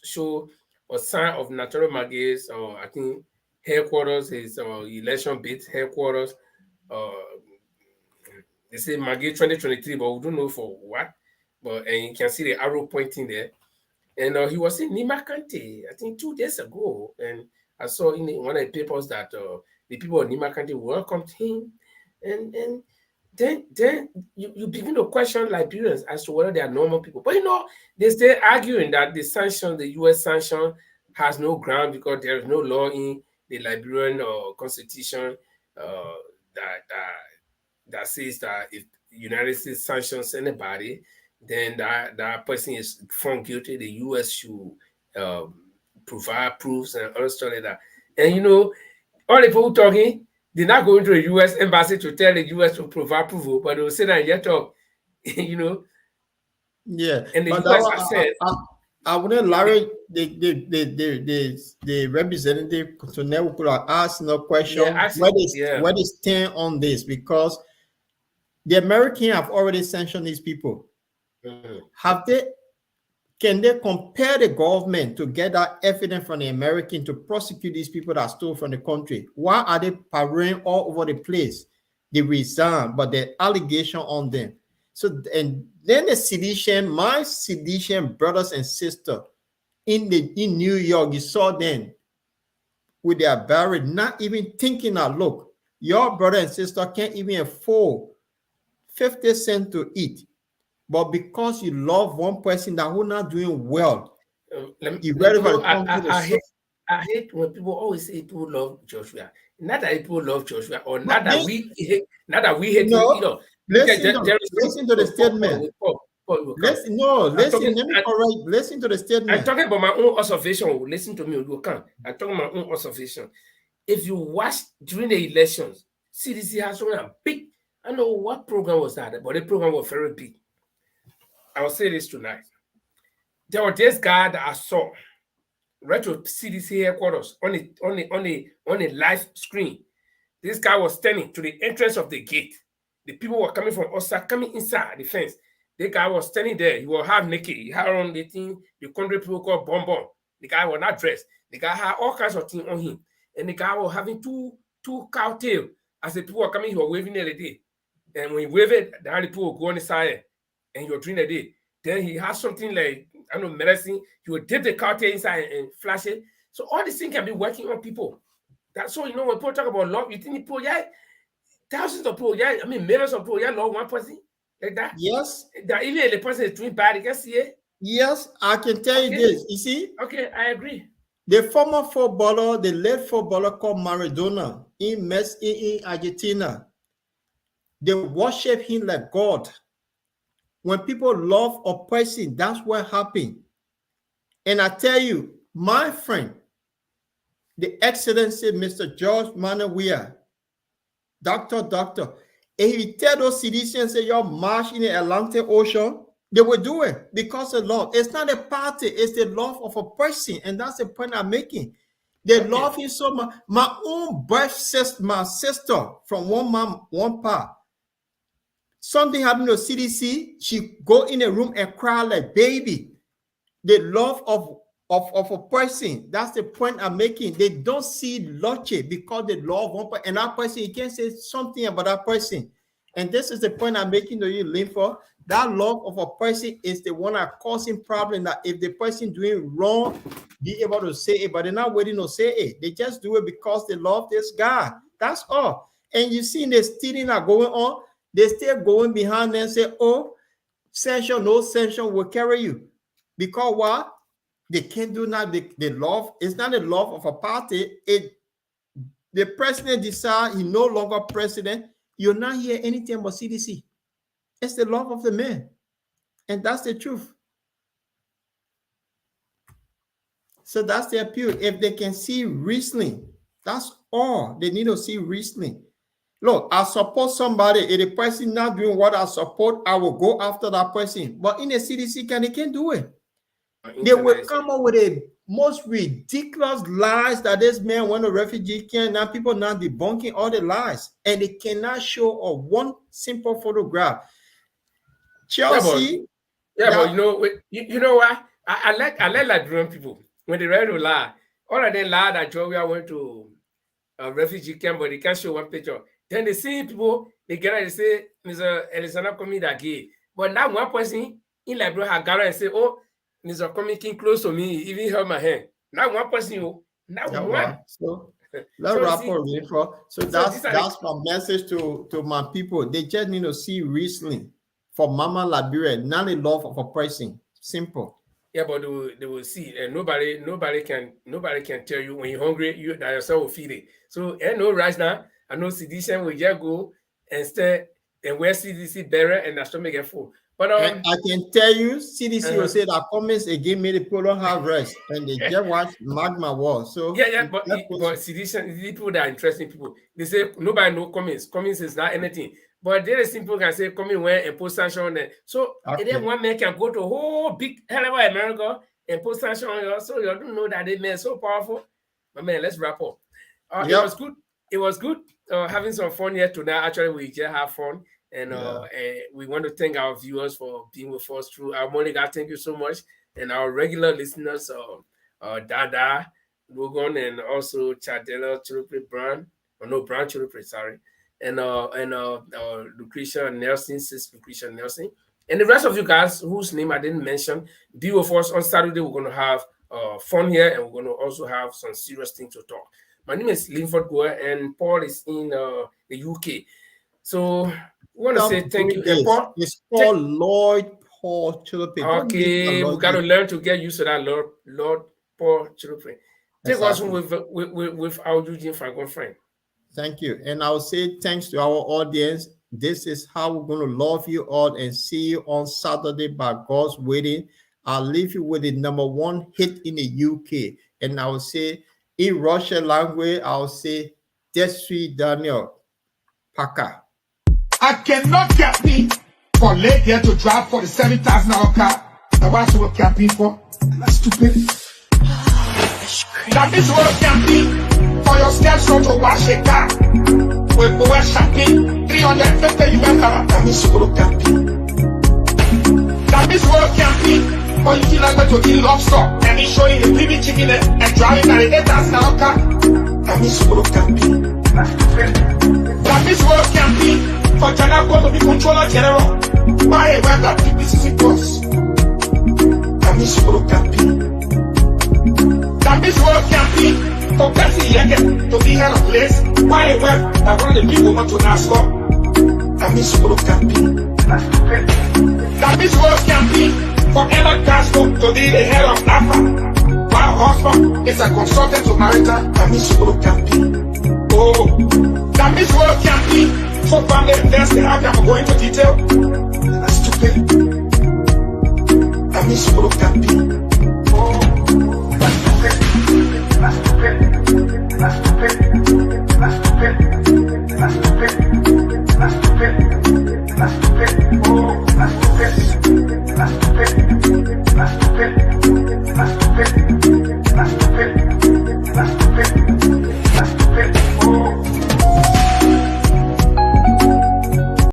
show a sign of Nathaniel Magay's, I think, headquarters, his election bid headquarters. They say Magay 2023, but we don't know for what. But and you can see the arrow pointing there. And he was in Nimba County, I think 2 days ago. And I saw in one of the papers that the people of Nimba County welcomed him. And then you begin to question Liberians as to whether they are normal people. But they stay arguing that the U.S. sanction has no ground because there is no law in the Liberian constitution that says that if the United States sanctions anybody, then that person is found guilty. The U.S. should provide proofs and other stuff like that. And all the people talking, they're not going to the U.S. embassy to tell the U.S. to provide approval, but they'll say that yet talk, Yeah. And the but U.S. has said, I wouldn't Larry the representative to never could have asked no question where they stand on this, because the Americans have already sanctioned these people. Can they compare the government to get that evidence from the American to prosecute these people that stole from the country? Why are they parading all over the place? They resign, but the allegation on them. So, and then my sedition brothers and sisters in New York, you saw them with their barrel, not even thinking that, look, your brother and sister can't even afford 50 cents to eat. But because you love one person that who not doing well, I hate when people always say people love Joshua. Not that people love Joshua, or not that we hate him. Listen to the statement. Listen to the statement. I'm talking about my own observation. Listen to me, you can. I'm talking about my own observation. If you watch during the elections, CDC has run a big, I don't know what program was that, but the program was very big. I will say this tonight. There was this guy that I saw right to CDC headquarters on a live screen. This guy was standing to the entrance of the gate. The people were coming from outside, coming inside the fence. The guy was standing there. He was half naked. He had on the thing the country people call bonbon. The guy was not dressed. The guy had all kinds of things on him. And the guy was having two cow tails. As the people were coming, he was waving the day. And when he waved it, the other people would go on the side and he would drink the day. Then he had something like, I don't know, medicine. He would dip the cow tail inside and flash it. So all these things can be working on people. That's so, when people talk about love, you think people, thousands of people, I mean, millions of people, love one person like that. Yes. That even if the person is doing bad, you can see it. Yes, I can tell you this. You see? Okay, I agree. The former footballer, the late footballer called Maradona in Argentina, they worship him like God. When people love a person, that's what happens. And I tell you, my friend, the Excellency Mr. George Manawia, doctor, if you tell those citizens say you're march in the Atlantic Ocean, they will do it because of love. It's not a party, it's the love of a person. And that's the point I'm making. They love him so much. My own birth sister, my sister from one mom, one pa. Something happened to CDC, she go in a room and cry like baby. The love of a person, that's the point I'm making. They don't see lucky because they love one person. And that person, you can't say something about that person. And this is the point I'm making to you, Linford. That love of a person is the one that causing problem, that if the person doing wrong, be able to say it, but they're not waiting to say it. They just do it because they love this guy. That's all. And you see the stealing are going on. They still going behind them and say, oh, sanction, no sanction will carry you. Because what? They can't do that. The love, it's not the love of a party. The president decides he's no longer president. You'll not hear anything about CDC. It's the love of the man. And that's the truth. So that's the appeal. If they can see reasoning, that's all. They need to see reasoning. Look, I support somebody. If the person not doing what I support, I will go after that person. But in the CDC, they can't do it. They will come up with the most ridiculous lies that this man went to refugee camp. Now people now debunking all the lies. And they cannot show one simple photograph. Chelsea. But you know what? I like Liberian people. When they ready to lie, all of them lie that Georgia went to a refugee camp, but they can't show one picture. Then they see people, they get out and say, Mr. Alexander coming that gay. But now one person in Liberia has got and say, oh, Mr. coming came close to me, even held my hand. Now one person, now one. So Let's wrap up, So that's my message to my people. They just need to see Riesling for Mama Liberia, not a love for pricing. Simple. Yeah, but they will see, and nobody can tell you when you're hungry, you that yourself will feed it. So I know right now, I know CDC will just go and stay and where CDC better and that's to make it full. But I can tell you, CDC will say that comments again made the people don't have rest, and they just watch magma war. So but CDC people that are interesting people, they say nobody know comments. Comments is not anything. But there is simple can say come in where and post sanction on them. So then one man can go to a whole big hell of America and post sanction on you. So you don't know that they man so powerful. But man, let's wrap up. It was good. It was good having some fun here tonight. Actually, we just have fun. And we want to thank our viewers for being with us through our Monica. Thank you so much. And our regular listeners, Dada, Logan, and also Chadela Churupe Brown. Brown Churupe, sorry. And Lucretia Nelson, sis Lucretia Nelson, and the rest of you guys whose name I didn't mention. Be with us on Saturday. We're going to have fun here, and we're going to also have some serious things to talk. My name is Linford Goa, and Paul is in the UK. So we want to say thank you. Paul, it's called Lord Paul Chulupe. Okay, we got to learn to get used to that, Lord Paul Chulupe. Take us with our Eugene Franco friend. Thank you. And I'll say thanks to our audience. This is how we're going to love you all and see you on Saturday by God's willing. I'll leave you with the #1 hit in the UK. And I will say, in Russian language, I'll say, Desri Daniel Paka. I cannot get me for late here to drive for the $7,000 car. Now what's what camping for? That's stupid. That is what camping. For your steps on to wash a car. We go shopping 350 you better. That means you go camping. That is what camping. Or you feel like going to eat lobster and he's showing the baby chicken and driving at the $8,000 car. That means you go camping. That is what camping. For China go to be controller general. Buy a web that this is a course. That means you go camping. That is what camping. For Bessie Yeke to be head of place, why a web that one of the people want to NASCAR? That means you go camping. That means work camping for Emma Castro to be the head of NAFA. While husband is a consultant to Marita, that means you go camping. Oh, that means work camping for family investing. How can I go into detail? That's stupid. That means you go camping.